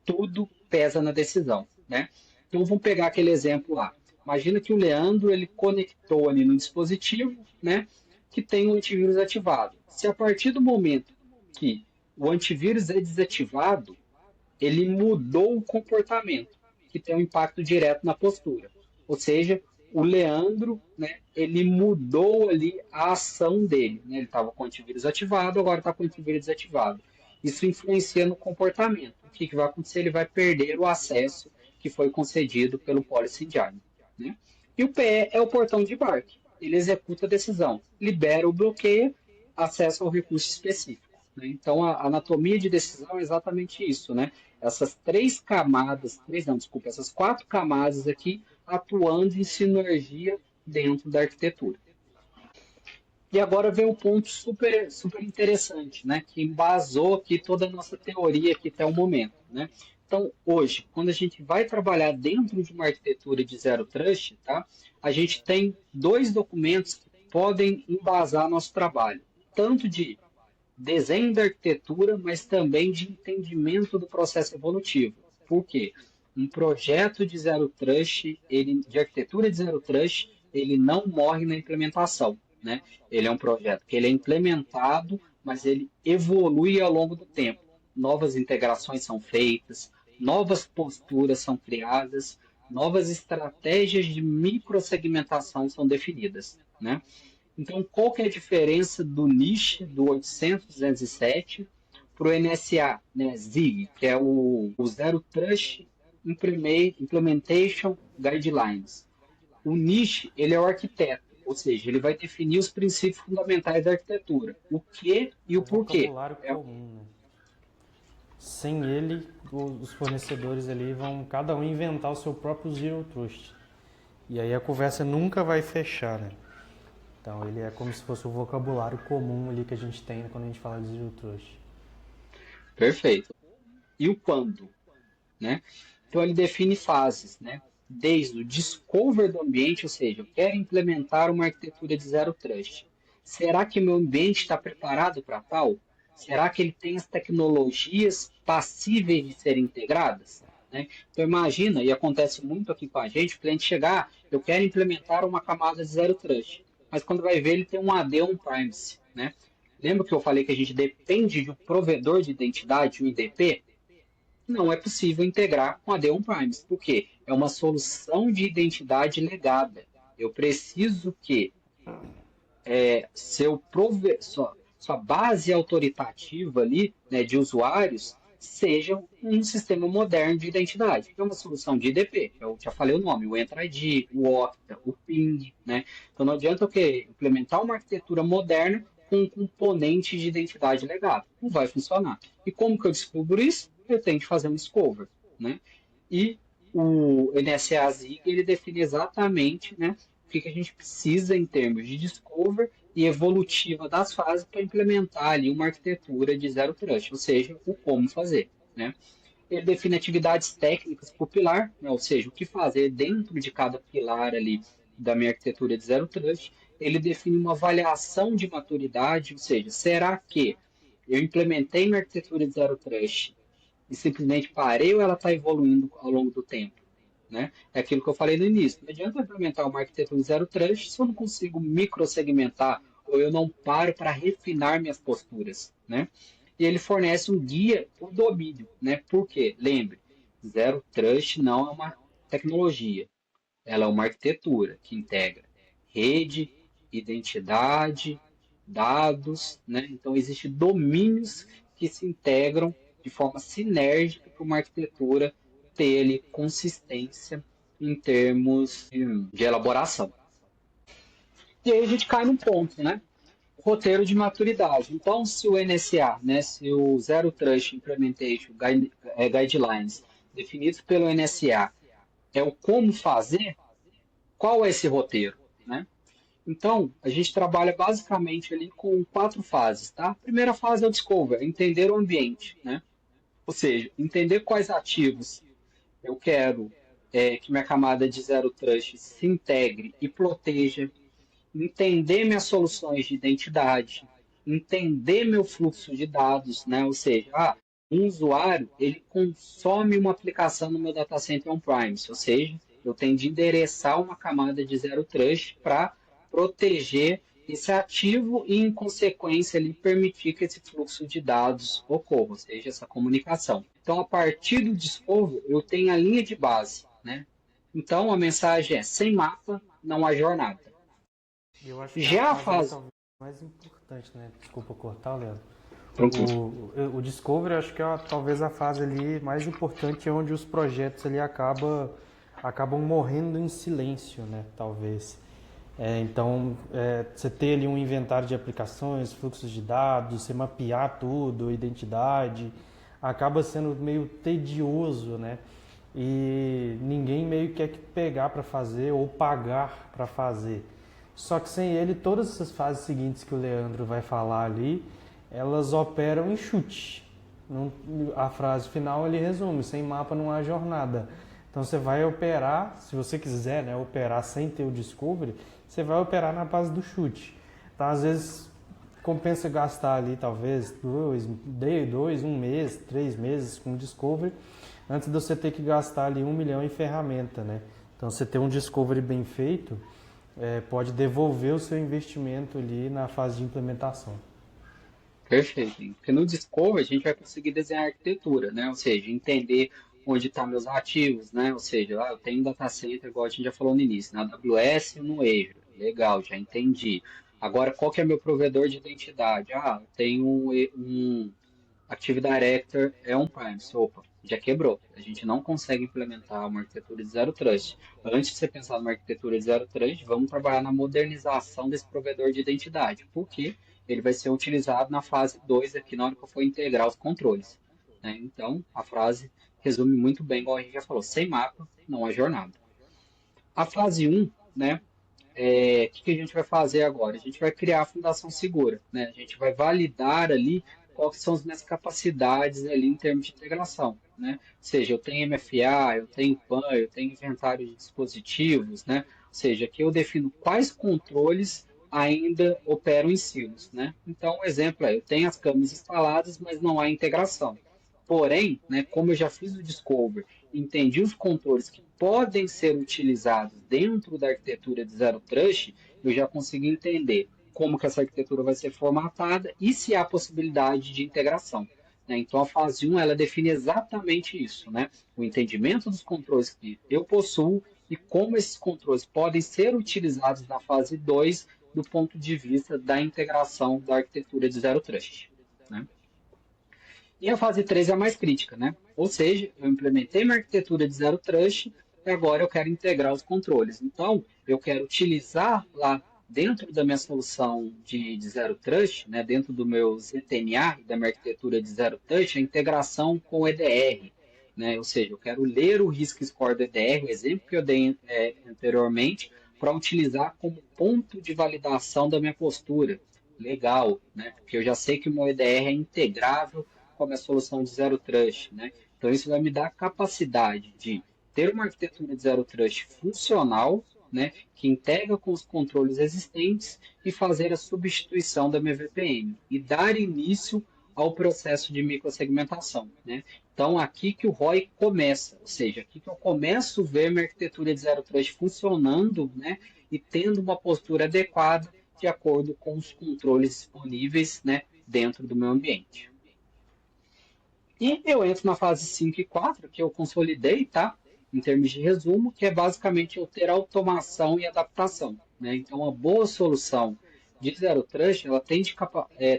Tudo pesa na decisão, né? Então vamos pegar aquele exemplo lá. Imagina que o Leandro ele conectou ali no dispositivo, né, que tem o antivírus ativado. Se a partir do momento que o antivírus é desativado, ele mudou o comportamento, que tem um impacto direto na postura. Ou seja, o Leandro, né, ele mudou ali a ação dele, né? Ele estava com o antivírus ativado, agora está com o antivírus desativado. Isso influencia no comportamento. O que vai acontecer? Ele vai perder o acesso que foi concedido pelo Policy Engine, né? E o PE é o portão de embarque. Ele executa a decisão, libera ou bloqueia acesso ao recurso específico, né? Então, a anatomia de decisão é exatamente isso, né? Essas essas quatro camadas aqui atuando em sinergia dentro da arquitetura. E agora vem um ponto super, super interessante, né, que embasou aqui toda a nossa teoria aqui até o momento, né? Então, hoje, quando a gente vai trabalhar dentro de uma arquitetura de Zero Trust, tá, a gente tem dois documentos que podem embasar nosso trabalho, tanto de desenho da arquitetura, mas também de entendimento do processo evolutivo. Por quê? Um projeto de Zero Trust, de arquitetura de Zero Trust, ele não morre na implementação, né? Ele é um projeto que ele é implementado, mas ele evolui ao longo do tempo. Novas integrações são feitas, novas posturas são criadas, novas estratégias de microsegmentação são definidas, né? Então, qual que é a diferença do NIST, do 800.207, para o NSA, né, ZIG, que é o Zero Trust Implementation Guidelines? O NIST, ele é o arquiteto, ou seja, ele vai definir os princípios fundamentais da arquitetura, o que e o porquê. Vocabulário comum, né? Sem ele, os fornecedores ali vão cada um inventar o seu próprio Zero Trust. E aí a conversa nunca vai fechar, né? Então ele é como se fosse o vocabulário comum ali que a gente tem quando a gente fala de Zero Trust. Perfeito. E o quando, né? Então ele define fases, né? Desde o discover do ambiente, ou seja, eu quero implementar uma arquitetura de Zero Trust. Será que meu ambiente está preparado para tal? Será que ele tem as tecnologias passíveis de serem integradas? Né? Então imagina, e acontece muito aqui com a gente, o cliente chegar, eu quero implementar uma camada de Zero Trust, mas quando vai ver ele tem um AD on-premise, né? Lembra que eu falei que a gente depende de um provedor de identidade, um IDP? Não é possível integrar com AD on-premise, porque é uma solução de identidade legada. Eu preciso que sua base autoritativa ali, né, de usuários, seja um sistema moderno de identidade. É uma solução de IDP, eu já falei o nome, o Entra ID, o Okta, o Ping, né? Então não adianta implementar uma arquitetura moderna com um componente de identidade legado. Não vai funcionar. E como que eu descubro isso? Eu tenho que fazer um discover, né? E o NSA Zig, ele define exatamente, né, o que a gente precisa em termos de discover e evolutiva das fases para implementar ali uma arquitetura de zero trust, ou seja, o como fazer, né? Ele define atividades técnicas por pilar, né? Ou seja, o que fazer dentro de cada pilar ali da minha arquitetura de zero trust. Ele define uma avaliação de maturidade, ou seja, será que eu implementei minha arquitetura de zero trust e simplesmente parei ou ela está evoluindo ao longo do tempo? Né? É aquilo que eu falei no início. Não adianta implementar uma arquitetura zero trust se eu não consigo microsegmentar ou eu não paro para refinar minhas posturas. Né? E ele fornece um guia por domínio. Né? Por quê? Lembre, zero trust não é uma tecnologia. Ela é uma arquitetura que integra rede, identidade, dados. Né? Então, existem domínios que se integram de forma sinérgica para uma arquitetura ter ali consistência em termos de elaboração. E aí a gente cai num ponto, né? Roteiro de maturidade. Então, se o NSA, né, se o Zero Trust Implementation Guidelines definidos pelo NSA é o como fazer, qual é esse roteiro, né? Então, a gente trabalha basicamente ali com 4 fases, tá? A primeira fase é o discover, entender o ambiente, né? Ou seja, entender quais ativos eu quero que minha camada de zero trust se integre e proteja, entender minhas soluções de identidade, entender meu fluxo de dados, né? Ou seja, um usuário ele consome uma aplicação no meu data center on-premise, ou seja, eu tenho de endereçar uma camada de zero trust para proteger esse ativo e, em consequência, ele permitir que esse fluxo de dados ocorra, ou seja, essa comunicação. Então, a partir do discovery, eu tenho a linha de base, né? Então, a mensagem é: sem mapa, não há jornada. Eu acho que é a Já a fase aí fase. talvez mais importante, né? Desculpa cortar, Leandro. Tranquilo. O Discovery acho que é talvez a fase ali mais importante, onde os projetos ali acabam morrendo em silêncio, né? Talvez. Então, você ter ali um inventário de aplicações, fluxos de dados, você mapear tudo, identidade, acaba sendo meio tedioso, né? E ninguém meio quer pegar para fazer ou pagar para fazer. Só que sem ele, todas essas fases seguintes que o Leandro vai falar ali, elas operam em chute. A frase final ele resume: sem mapa não há jornada. Então você vai operar, se você quiser, né, operar sem ter o discovery, você vai operar na base do chute. Então às vezes compensa gastar ali talvez 1 mês, 3 meses com o discovery, antes de você ter que gastar ali 1 milhão em ferramenta, né? Então você ter um discovery bem feito pode devolver o seu investimento ali na fase de implementação. Perfeito. Porque no Discovery a gente vai conseguir desenhar a arquitetura, né? Ou seja, entender onde estão meus ativos, né? Ou seja, eu tenho um data center, igual a gente já falou no início, na AWS e no Azure. Legal, já entendi. Agora, qual que é meu provedor de identidade? Eu tenho um Active Director on-premise. Opa, já quebrou. A gente não consegue implementar uma arquitetura de zero trust. Antes de você pensar numa arquitetura de zero trust, vamos trabalhar na modernização desse provedor de identidade. Por quê? Ele vai ser utilizado na fase 2 aqui, na hora que eu for integrar os controles. Né? Então, a frase resume muito bem, igual a gente já falou: sem mapa, não há jornada. A fase um, né? Que a gente vai fazer agora? A gente vai criar a fundação segura, né? A gente vai validar ali quais são as minhas capacidades ali em termos de integração, né? Ou seja, eu tenho MFA, eu tenho PAN, eu tenho inventário de dispositivos, né? Ou seja, aqui eu defino quais controles ainda operam em silos, né? Então, um exemplo eu tenho as câmeras instaladas, mas não há integração. Porém, né, como eu já fiz o discover, entendi os controles que podem ser utilizados dentro da arquitetura de Zero Trust, eu já consegui entender como que essa arquitetura vai ser formatada e se há possibilidade de integração. Né? Então, a fase 1 ela define exatamente isso, né? O entendimento dos controles que eu possuo e como esses controles podem ser utilizados na fase 2 do ponto de vista da integração da arquitetura de Zero Trust, né? E a fase 3 é a mais crítica, né? Ou seja, eu implementei minha arquitetura de Zero Trust e agora eu quero integrar os controles. Então, eu quero utilizar lá dentro da minha solução de Zero Trust, né, dentro do meu ZTNA, da minha arquitetura de Zero Trust, a integração com o EDR. Né? Ou seja, eu quero ler o Risk Score do EDR, o exemplo que eu dei anteriormente, para utilizar como ponto de validação da minha postura. Legal, né? Porque eu já sei que o meu EDR é integrável com a minha solução de Zero Trust. Né? Então, isso vai me dar a capacidade de ter uma arquitetura de Zero Trust funcional, né, que integra com os controles existentes e fazer a substituição da minha VPN e dar início ao processo de microsegmentação. Né? Então, aqui que o ROI começa, ou seja, aqui que eu começo a ver minha arquitetura de Zero Trust funcionando, né, e tendo uma postura adequada de acordo com os controles disponíveis, né, dentro do meu ambiente. E eu entro na fase 5 e 4, que eu consolidei, tá? Em termos de resumo, que é basicamente eu ter automação e adaptação. Né? Então, uma boa solução de Zero Trust, ela tem de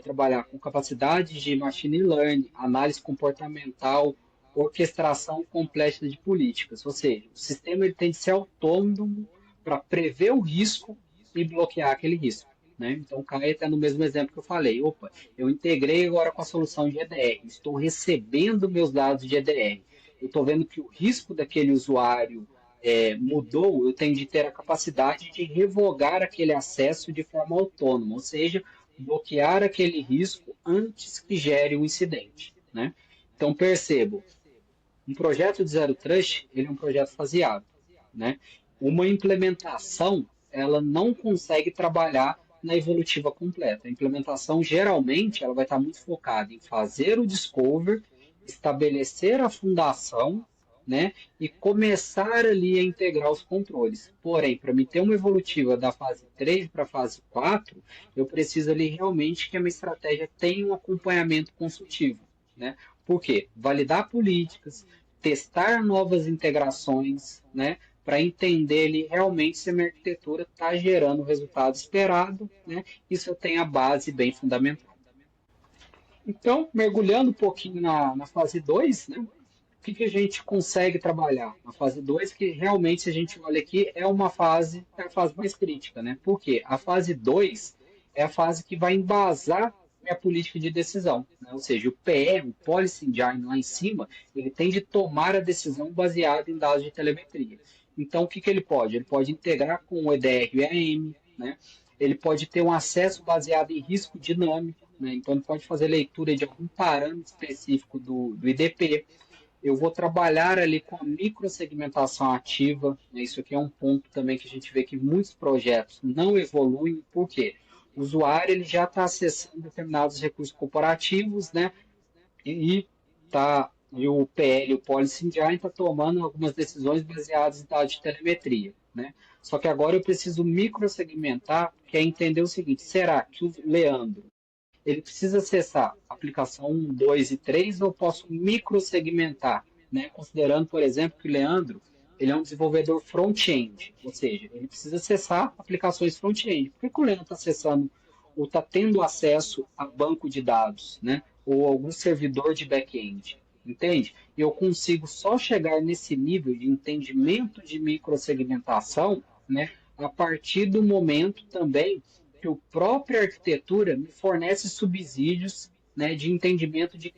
trabalhar com capacidade de machine learning, análise comportamental, orquestração complexa de políticas. Ou seja, o sistema ele tem de ser autônomo para prever o risco e bloquear aquele risco. Né? Então, cai até no mesmo exemplo que eu falei. Opa, eu integrei agora com a solução de EDR, estou recebendo meus dados de EDR. Eu estou vendo que o risco daquele usuário mudou, eu tenho de ter a capacidade de revogar aquele acesso de forma autônoma, ou seja, bloquear aquele risco antes que gere um incidente. Né? Então, percebo, um projeto de Zero Trust, ele é um projeto faseado. Né? Uma implementação, ela não consegue trabalhar na evolutiva completa. A implementação, geralmente, ela vai estar muito focada em fazer o discover, estabelecer a fundação, né, e começar ali a integrar os controles. Porém, para me ter uma evolutiva da fase 3 para a fase 4, eu preciso ali realmente que a minha estratégia tenha um acompanhamento consultivo. Né? Por quê? Validar políticas, testar novas integrações, né, para entender ali, realmente se a minha arquitetura está gerando o resultado esperado, né, e se eu tenho a base bem fundamentada. Então, mergulhando um pouquinho na fase 2, né, o que a gente consegue trabalhar na fase 2, que realmente, se a gente olha aqui, é a fase mais crítica. Né? Por quê? A fase 2 é a fase que vai embasar minha política de decisão. Né? Ou seja, o PE, o Policy Engine lá em cima, ele tem de tomar a decisão baseada em dados de telemetria. Então, o que ele pode? Ele pode integrar com o EDR e o EAM, né? Ele pode ter um acesso baseado em risco dinâmico, né? Então ele pode fazer leitura de algum parâmetro específico do IDP. Eu vou trabalhar ali com a microsegmentação ativa, né? Isso aqui é um ponto também que a gente vê que muitos projetos não evoluem, por quê? O usuário ele já está acessando determinados recursos corporativos, né? E o PL, o Policy Engine, está tomando algumas decisões baseadas em dados de telemetria. Né? Só que agora eu preciso microsegmentar, que é entender o seguinte, será que o Leandro ele precisa acessar a aplicação 1, 2 e 3 ou eu posso microsegmentar, né? Considerando, por exemplo, que o Leandro ele é um desenvolvedor front-end, ou seja, ele precisa acessar aplicações front-end. Por que o Leandro está acessando ou está tendo acesso a banco de dados, né? Ou algum servidor de back-end? Entende? E eu consigo só chegar nesse nível de entendimento de microsegmentação, né, a partir do momento também que a própria arquitetura me fornece subsídios, né, de entendimento de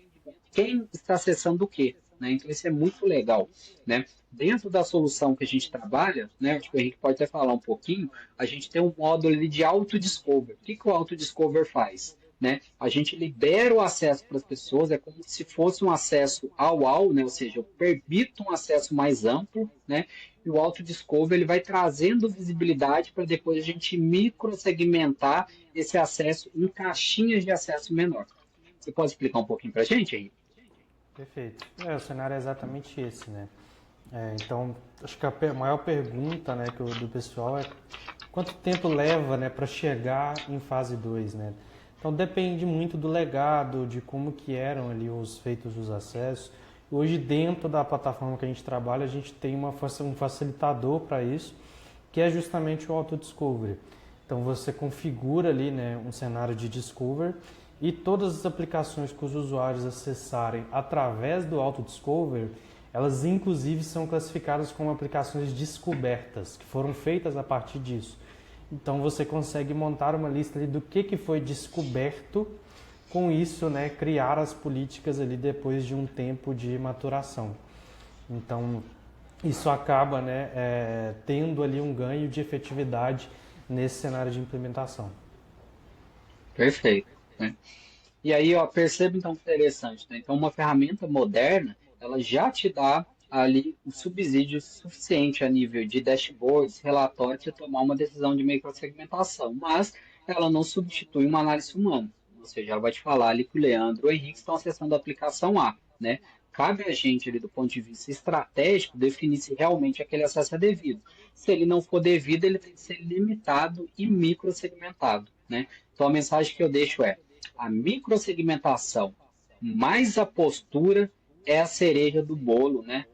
quem está acessando o quê. Né? Então, isso é muito legal. Né? Dentro da solução que a gente trabalha, né, acho que o Henrique pode até falar um pouquinho, a gente tem um módulo ali de auto-discover. O que o auto-discover faz? Né? A gente libera o acesso para as pessoas, é como se fosse um acesso ao, né? Ou seja, eu permito um acesso mais amplo, né? E o auto-discover ele vai trazendo visibilidade para depois a gente microsegmentar esse acesso em caixinhas de acesso menor. Você pode explicar um pouquinho para a gente, Henrique? Perfeito. O cenário é exatamente esse, né? Então, acho que a maior pergunta, né, do pessoal é quanto tempo leva, né, para chegar em fase 2, né? Então depende muito do legado, de como que eram ali os feitos dos acessos. Hoje, dentro da plataforma que a gente trabalha, a gente tem um facilitador para isso, que é justamente o Auto Discovery. Então você configura ali, né, um cenário de Discover e todas as aplicações que os usuários acessarem através do Auto Discover, elas inclusive são classificadas como aplicações descobertas, que foram feitas a partir disso. Então você consegue montar uma lista ali do que foi descoberto, com isso, né, criar as políticas ali depois de um tempo de maturação. Então isso acaba, né, tendo ali um ganho de efetividade nesse cenário de implementação. Perfeito, né? E aí, ó, perceba então que interessante, né? Então, uma ferramenta moderna, ela já te dá ali um subsídio suficiente a nível de dashboards, relatórios, para tomar uma decisão de microsegmentação, mas ela não substitui uma análise humana. Ou seja, ela vai te falar ali que o Leandro ou o Henrique estão acessando a aplicação A, né? Cabe a gente, ali, do ponto de vista estratégico, definir se realmente aquele acesso é devido. Se ele não for devido, ele tem que ser limitado e microsegmentado, né? Então, a mensagem que eu deixo é: a microsegmentação mais a postura é a cereja do bolo, né?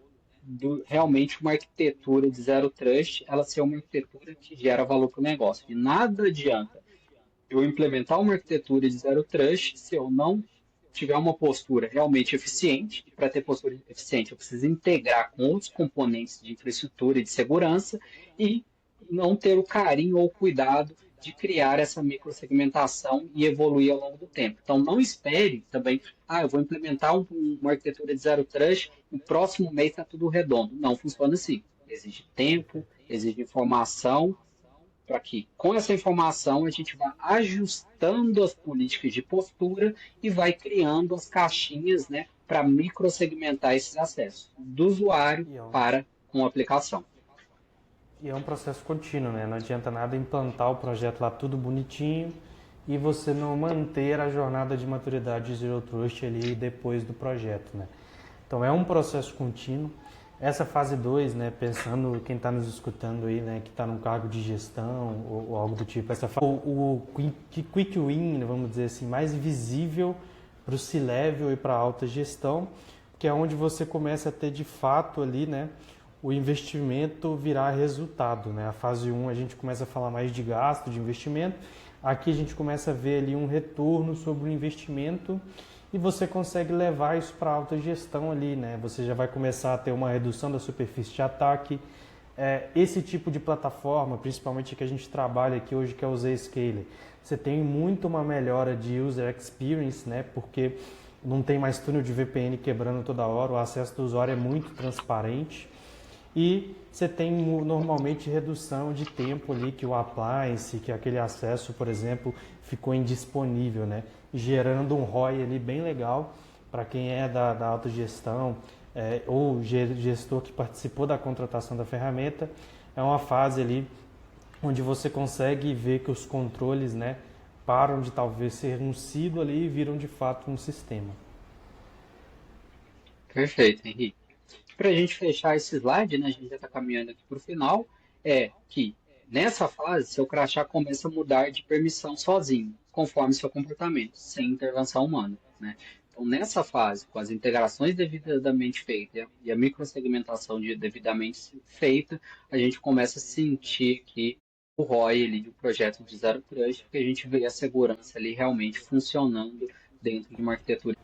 Realmente uma arquitetura de zero trust, ela ser uma arquitetura que gera valor para o negócio. E nada adianta eu implementar uma arquitetura de zero trust se eu não tiver uma postura realmente eficiente. E para ter postura eficiente, eu preciso integrar com outros componentes de infraestrutura e de segurança e não ter o carinho ou o cuidado de criar essa microsegmentação e evoluir ao longo do tempo. Então, não espere também, eu vou implementar uma arquitetura de zero trust, no próximo mês está tudo redondo. Não funciona assim. Exige tempo, exige informação, para que, com essa informação, a gente vá ajustando as políticas de postura e vai criando as caixinhas, né, para microsegmentar esses acessos do usuário E é um, para com a aplicação. e é um processo contínuo, né? Não adianta nada implantar o projeto lá tudo bonitinho e você não manter a jornada de maturidade de Zero Trust ali depois do projeto, né? Então é um processo contínuo. Essa fase 2, né, pensando quem está nos escutando aí, né, que está num cargo de gestão ou algo do tipo, o quick win, vamos dizer assim, mais visível para o C-level e para a alta gestão, que é onde você começa a ter de fato ali, né, o investimento virar resultado, né? A fase 1 a gente começa a falar mais de gasto, de investimento. Aqui a gente começa a ver ali um retorno sobre o investimento e você consegue levar isso para alta gestão ali, né? Você já vai começar a ter uma redução da superfície de ataque. Esse tipo de plataforma, principalmente que a gente trabalha aqui hoje, que é o Zscaler, você tem muito uma melhora de user experience, né? Porque não tem mais túnel de VPN quebrando toda hora, o acesso do usuário é muito transparente. E você tem normalmente redução de tempo ali que o appliance, que aquele acesso, por exemplo, ficou indisponível, né? Gerando um ROI ali bem legal para quem é da autogestão ou gestor que participou da contratação da ferramenta. É uma fase ali onde você consegue ver que os controles, né, param de talvez ser um silo ali e viram de fato um sistema. Perfeito, Henrique. Para a gente fechar esse slide, né, a gente já está caminhando aqui para o final, é que nessa fase, seu crachá começa a mudar de permissão sozinho, conforme seu comportamento, sem intervenção humana, né? Então, nessa fase, com as integrações devidamente feitas e a microsegmentação devidamente feita, a gente começa a sentir que o ROI ali do projeto de Zero Trust, porque a gente vê a segurança ali realmente funcionando dentro de uma arquitetura.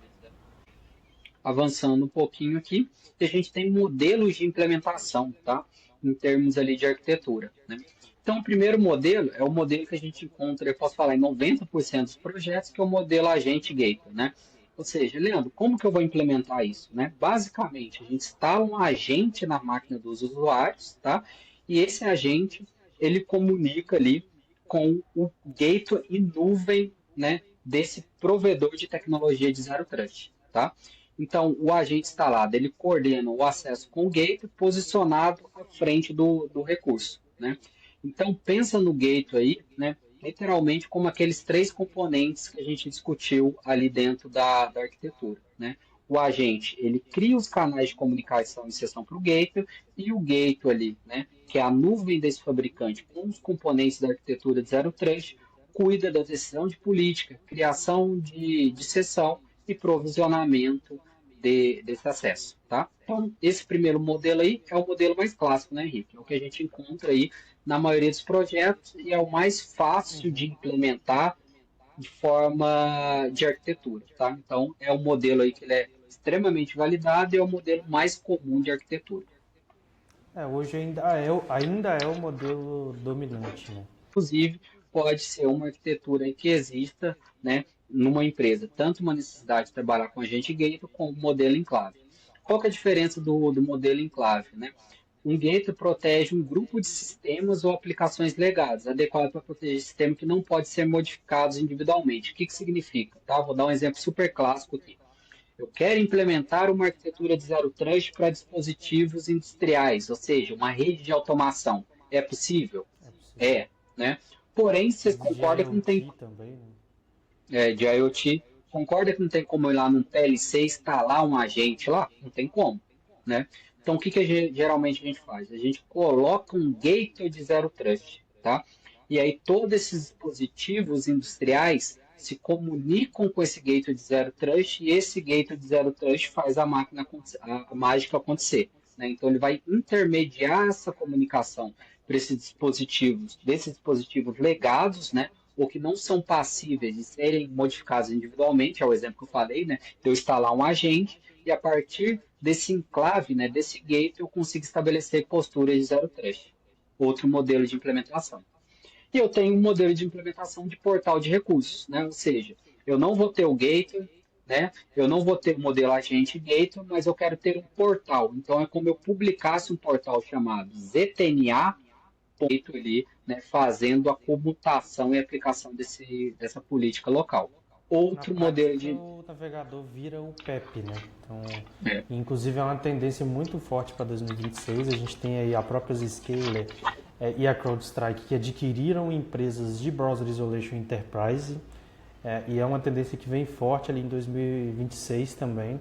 Avançando um pouquinho aqui, a gente tem modelos de implementação, tá? Em termos ali de arquitetura, né? Então, o primeiro modelo é o modelo que a gente encontra, eu posso falar, em 90% dos projetos, que é o modelo agente gateway, né? Ou seja, Leandro, como que eu vou implementar isso, né? Basicamente, a gente instala um agente na máquina dos usuários, tá? E esse agente, ele comunica ali com o gateway em nuvem, né? Desse provedor de tecnologia de Zero Trust, tá? Então, o agente instalado, ele coordena o acesso com o gateway posicionado à frente do recurso, né? Então, pensa no gateway aí, né? Literalmente como aqueles três componentes que a gente discutiu ali dentro da arquitetura, né? O agente, ele cria os canais de comunicação e sessão para o gateway, e o gateway ali, né? Que é a nuvem desse fabricante com os componentes da arquitetura de Zero Trust, cuida da decisão de política, criação de sessão e provisionamento desse acesso, tá? Então, esse primeiro modelo aí é o modelo mais clássico, né, Henrique? É o que a gente encontra aí na maioria dos projetos e é o mais fácil de Uhum. implementar de forma de arquitetura, tá? Então, é um modelo aí que ele é extremamente validado e é o modelo mais comum de arquitetura. Hoje ainda é o modelo dominante, né? Inclusive, pode ser uma arquitetura que exista, né, numa empresa, tanto uma necessidade de trabalhar com agente gateway como modelo enclave. Qual que é a diferença do modelo enclave, né? Um gateway protege um grupo de sistemas ou aplicações legadas, adequado para proteger sistemas que não podem ser modificados individualmente. O que significa? Tá? Vou dar um exemplo super clássico aqui. Eu quero implementar uma arquitetura de zero trust para dispositivos industriais, ou seja, uma rede de automação. É possível? É possível. É, né? Porém, você Rede de concorda que não tem, IoT também, né? de IoT, concorda que não tem como ir lá num PLC instalar um agente lá? Não tem como, né? Então, o que geralmente a gente faz? A gente coloca um gateway de zero trust, tá? E aí todos esses dispositivos industriais se comunicam com esse gateway de zero trust e esse gateway de zero trust faz a mágica acontecer, né? Então, ele vai intermediar essa comunicação para desses dispositivos legados, né? Ou que não são passíveis de serem modificados individualmente, é o exemplo que eu falei, né? De eu instalar um agente e a partir desse enclave, né, desse gate, eu consigo estabelecer posturas de zero trust. Outro modelo de implementação. E eu tenho um modelo de implementação de portal de recursos, né? Ou seja, eu não vou ter o gateway, né? Eu não vou ter o modelo agente gateway, mas eu quero ter um portal. Então é como eu publicasse um portal chamado ZTNA feito ali, né, fazendo a comutação e aplicação dessa política local. Na Outro modelo prática, de. o navegador vira o PEP, né? Então, É, inclusive é uma tendência muito forte para 2026. A gente tem aí a própria Zscaler e a CrowdStrike que adquiriram empresas de Browser Isolation Enterprise e é uma tendência que vem forte ali em 2026 também,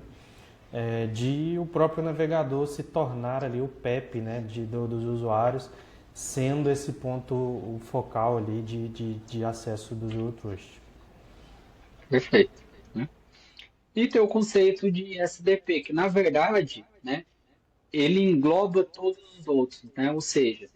de o próprio navegador se tornar ali o PEP, né, dos usuários, sendo esse ponto o focal ali de acesso do Zero Trust. perfeito. Né? E tem o conceito de SDP, que na verdade, né, ele engloba todos os outros, né? Ou seja,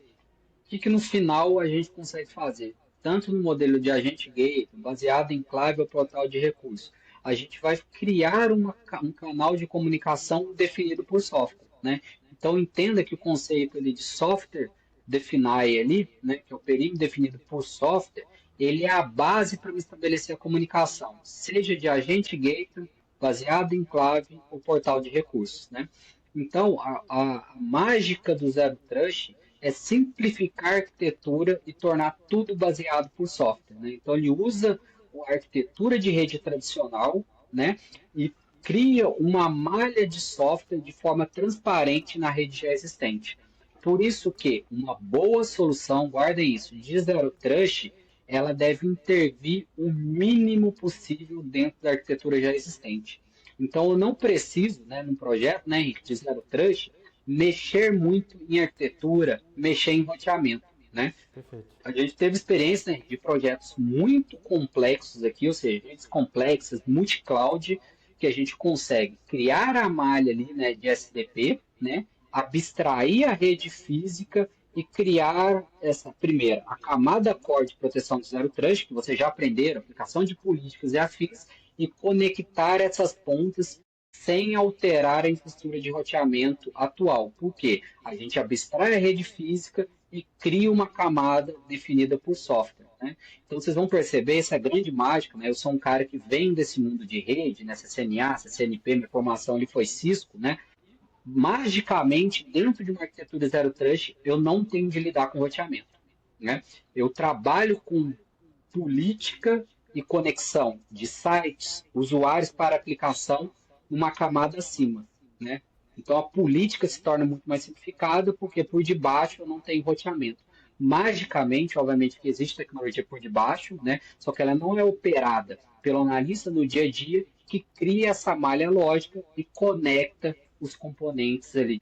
que no final a gente consegue fazer? Tanto no modelo de agente gateway, baseado em clave ou portal de recurso, a gente vai criar um canal de comunicação definido por software, né? Então entenda que o conceito ali de software definir ali, né, que é o perímetro definido por software, ele é a base para estabelecer a comunicação, seja de agente gateway, baseado em clave ou portal de recursos, né? Então, a mágica do Zero Trust é simplificar a arquitetura e tornar tudo baseado por software, né? Então ele usa a arquitetura de rede tradicional, né? E cria uma malha de software de forma transparente na rede já existente. Por isso que uma boa solução, guardem isso, de Zero Trust, ela deve intervir o mínimo possível dentro da arquitetura já existente. Então eu não preciso, né, num projeto, né, Henrique, de Zero Trust, mexer muito em arquitetura, mexer em roteamento, né? Perfeito. A gente teve experiência, né, de projetos muito complexos aqui, ou seja, redes complexas, multi-cloud, que a gente consegue criar a malha ali, né, de SDP, né, abstrair a rede física e criar essa primeira, a camada core de proteção de zero trust, que vocês já aprenderam, aplicação de políticas e afins, e conectar essas pontas sem alterar a infraestrutura de roteamento atual. Por quê? A gente abstrai a rede física e cria uma camada definida por software. Né? Então vocês vão perceber essa grande mágica. Né? Eu sou um cara que vem desse mundo de rede, né? CCNA, CCNP, minha formação ali foi Cisco, né? Magicamente, dentro de uma arquitetura Zero Trust, eu não tenho de lidar com roteamento. Né? Eu trabalho com política e conexão de sites, usuários para aplicação, numa camada acima. Né? Então a política se torna muito mais simplificada porque por debaixo eu não tenho roteamento. Magicamente, obviamente que existe tecnologia por debaixo, né? Só que ela não é operada pelo analista no dia a dia que cria essa malha lógica e conecta os componentes ali.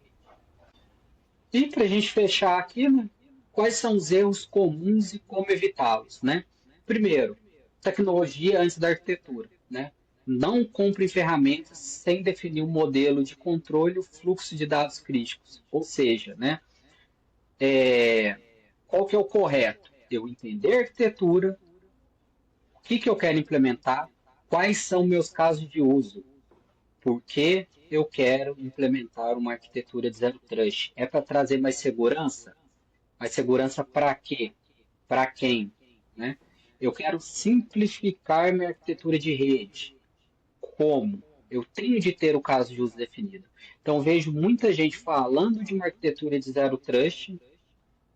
E para a gente fechar aqui, né, quais são os erros comuns e como evitá-los? Né? Primeiro, tecnologia antes da arquitetura. Né? Não compre ferramentas sem definir um modelo de controle e o fluxo de dados críticos. Ou seja, né, qual que é o correto? Eu entender a arquitetura, o que eu quero implementar, quais são meus casos de uso, por que eu quero implementar uma arquitetura de Zero Trust. É para trazer mais segurança? Mais segurança para quê? Para quem? Né? Eu quero simplificar minha arquitetura de rede. Como? Eu tenho de ter o caso de uso definido. Então vejo muita gente falando de uma arquitetura de Zero Trust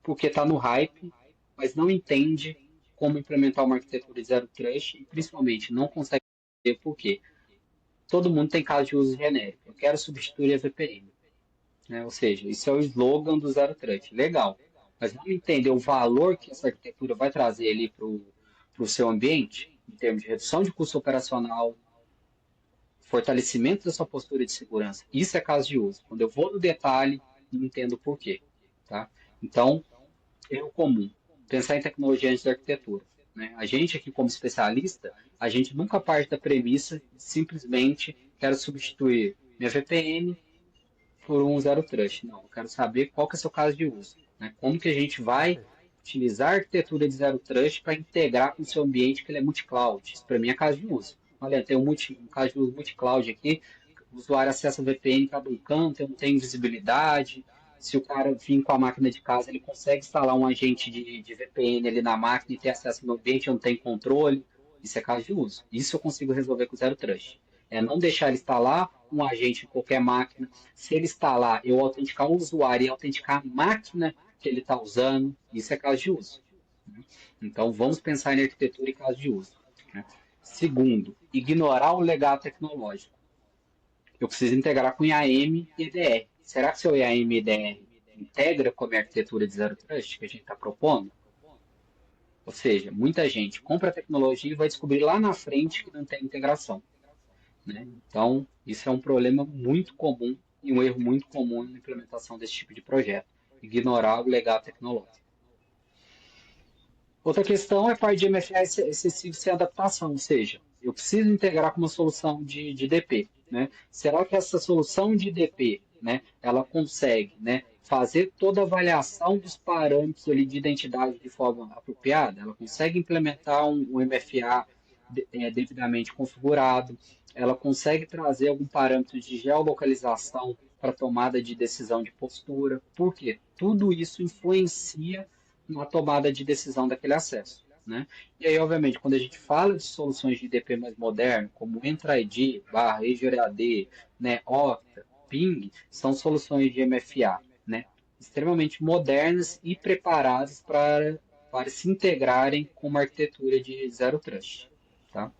porque está no hype, mas não entende como implementar uma arquitetura de Zero Trust e principalmente não consegue entender por quê. Todo mundo tem caso de uso genérico. Eu quero substituir a VPN. Né? Ou seja, isso é o slogan do Zero Trust. Legal. Mas não entender o valor que essa arquitetura vai trazer ali para o seu ambiente, em termos de redução de custo operacional, fortalecimento da sua postura de segurança. Isso é caso de uso. Quando eu vou no detalhe, não entendo por quê. Tá? Então, erro comum. Pensar em tecnologia antes da arquitetura. Né? A gente aqui, como especialista, a gente nunca parte da premissa de simplesmente quero substituir minha VPN por um Zero Trust. Não, eu quero saber qual que é o seu caso de uso. Né? Como que a gente vai Perfeito. utilizar a arquitetura de Zero Trust para integrar com o seu ambiente que ele é multi-cloud. Isso para mim é caso de uso. Olha, tem um caso de uso multi-cloud aqui, o usuário acessa a VPN para um canto, eu não tenho visibilidade. Se o cara vir com a máquina de casa, ele consegue instalar um agente de VPN ali na máquina e ter acesso ao meu ambiente, eu não tenho controle. Isso é caso de uso. Isso eu consigo resolver com o Zero Trust. É não deixar ele instalar um agente em qualquer máquina. Se ele instalar, eu autenticar o usuário e autenticar a máquina que ele está usando. Isso é caso de uso. Né? Então, vamos pensar em arquitetura e caso de uso. Né? Segundo, ignorar o legado tecnológico. Eu preciso integrar com IAM e EDR. Será que seu IAM e EDR integra com a minha arquitetura de Zero Trust que a gente está propondo? Ou seja, muita gente compra a tecnologia e vai descobrir lá na frente que não tem integração. Né? Então, isso é um problema muito comum e um erro muito comum na implementação desse tipo de projeto. Ignorar o legado tecnológico. Outra questão é a parte de MFA excessivo sem adaptação, ou seja, eu preciso integrar com uma solução de DP. Né? Será que essa solução de DP, né, ela consegue, né, fazer toda a avaliação dos parâmetros ali de identidade de forma apropriada? Ela consegue implementar um MFA devidamente configurado? Ela consegue trazer algum parâmetro de geolocalização para tomada de decisão de postura? Por quê? Tudo isso influencia na tomada de decisão daquele acesso. Né? E aí, obviamente, quando a gente fala de soluções de IDP mais moderno, como Entra ID, barra Azure AD, né, Okta, Ping, são soluções de MFA, né, extremamente modernas e preparadas para se integrarem com uma arquitetura de Zero Trust. Tá?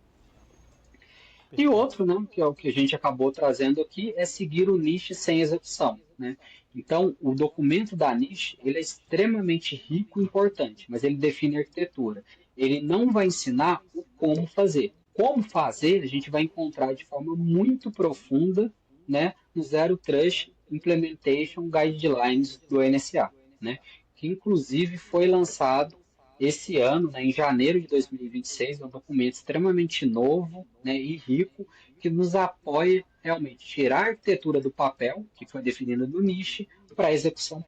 E Perfeito. outro, né, que é o que a gente acabou trazendo aqui, é seguir o niche sem execução. Né? Então, o documento da niche ele é extremamente rico e importante, mas ele define a arquitetura. Ele não vai ensinar o como fazer. Como fazer, a gente vai encontrar de forma muito profunda, né, no Zero Trust Implementation Guidelines do NSA, né, que inclusive foi lançado esse ano, né, em janeiro de 2026, é um documento extremamente novo, né, e rico, que nos apoia realmente tirar a arquitetura do papel, que foi definida no niche, para a execução.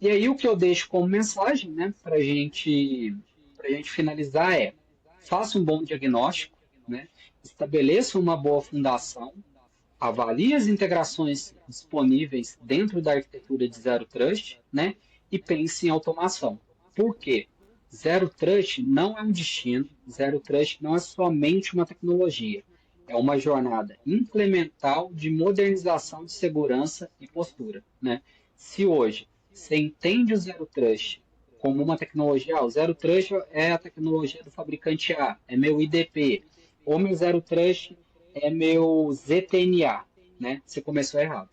E aí o que eu deixo como mensagem, né, para gente finalizar é: faça um bom diagnóstico, né, estabeleça uma boa fundação, avalie as integrações disponíveis dentro da arquitetura de Zero Trust, né, e pense em automação. Por quê? Zero Trust não é um destino, Zero Trust não é somente uma tecnologia, é uma jornada incremental de modernização de segurança e postura. Né? Se hoje você entende o Zero Trust como uma tecnologia, o Zero Trust é a tecnologia do fabricante A, é meu IDP, ou meu Zero Trust é meu ZTNA, né? Você começou errado.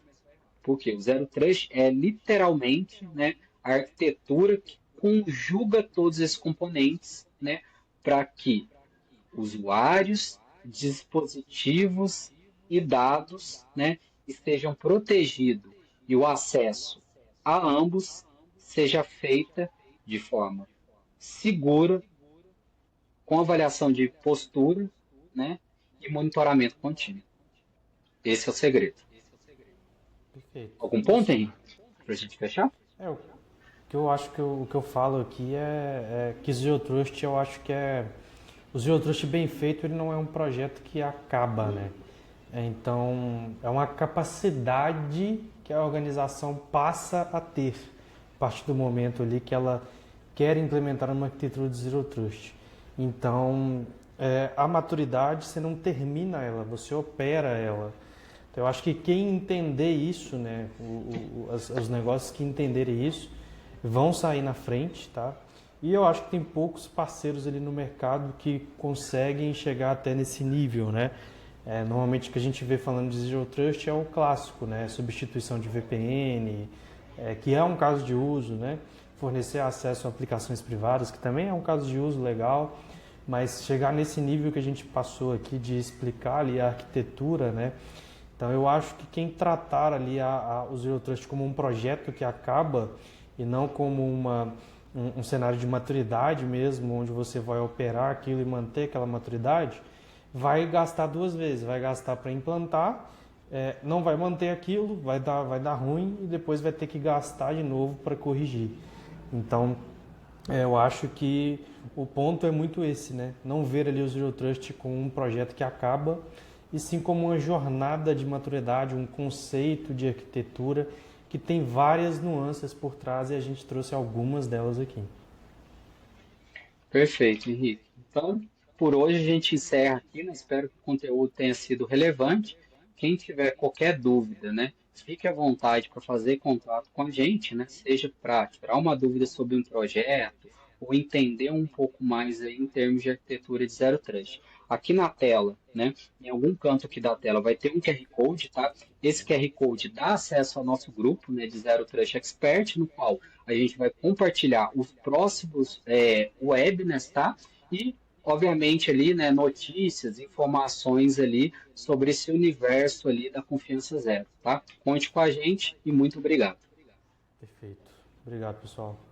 Porque o Zero Trust é literalmente, né, a arquitetura que conjuga todos esses componentes, né, para que usuários, dispositivos e dados, né, estejam protegidos e o acesso a ambos seja feita de forma segura, com avaliação de postura né, e monitoramento contínuo. Esse é o segredo. Perfeito. Algum ponto, Isso. Henrique, para a gente fechar? O que eu acho que o que eu falo aqui é que Zero Trust, eu acho que o Zero Trust bem feito, ele não é um projeto que acaba, né? Então, é uma capacidade que a organização passa a ter a partir do momento ali que ela quer implementar uma arquitetura de Zero Trust. Então, a maturidade, você não termina ela, você opera ela. Então, eu acho que quem entender isso, né, os negócios que entenderem isso, vão sair na frente, tá? E eu acho que tem poucos parceiros ali no mercado que conseguem chegar até nesse nível, né? Normalmente o que a gente vê falando de Zero Trust é o clássico, né? Substituição de VPN, que é um caso de uso, né? Fornecer acesso a aplicações privadas, que também é um caso de uso legal, mas chegar nesse nível que a gente passou aqui de explicar ali a arquitetura, né? Então eu acho que quem tratar ali o Zero Trust como um projeto que acaba e não como um cenário de maturidade mesmo, onde você vai operar aquilo e manter aquela maturidade, vai gastar duas vezes, vai gastar para implantar, não vai manter aquilo, vai dar ruim e depois vai ter que gastar de novo para corrigir. Então, eu acho que o ponto é muito esse, né? Não ver ali o Zero Trust como um projeto que acaba, e sim como uma jornada de maturidade, um conceito de arquitetura que tem várias nuances por trás e a gente trouxe algumas delas aqui. Perfeito, Henrique. Então, por hoje a gente encerra aqui, né? Espero que o conteúdo tenha sido relevante. Quem tiver qualquer dúvida, né, fique à vontade para fazer contato com a gente, né? Seja para tirar uma dúvida sobre um projeto ou entender um pouco mais aí em termos de arquitetura de Zero Trust. Aqui na tela, né, em algum canto aqui da tela vai ter um QR Code, tá? Esse QR Code dá acesso ao nosso grupo, né, de Zero Trust Expert, no qual a gente vai compartilhar os próximos webinars, tá? E, obviamente, ali, né, notícias, informações ali sobre esse universo ali da Confiança Zero, tá? Conte com a gente e muito obrigado. Perfeito. Obrigado, pessoal.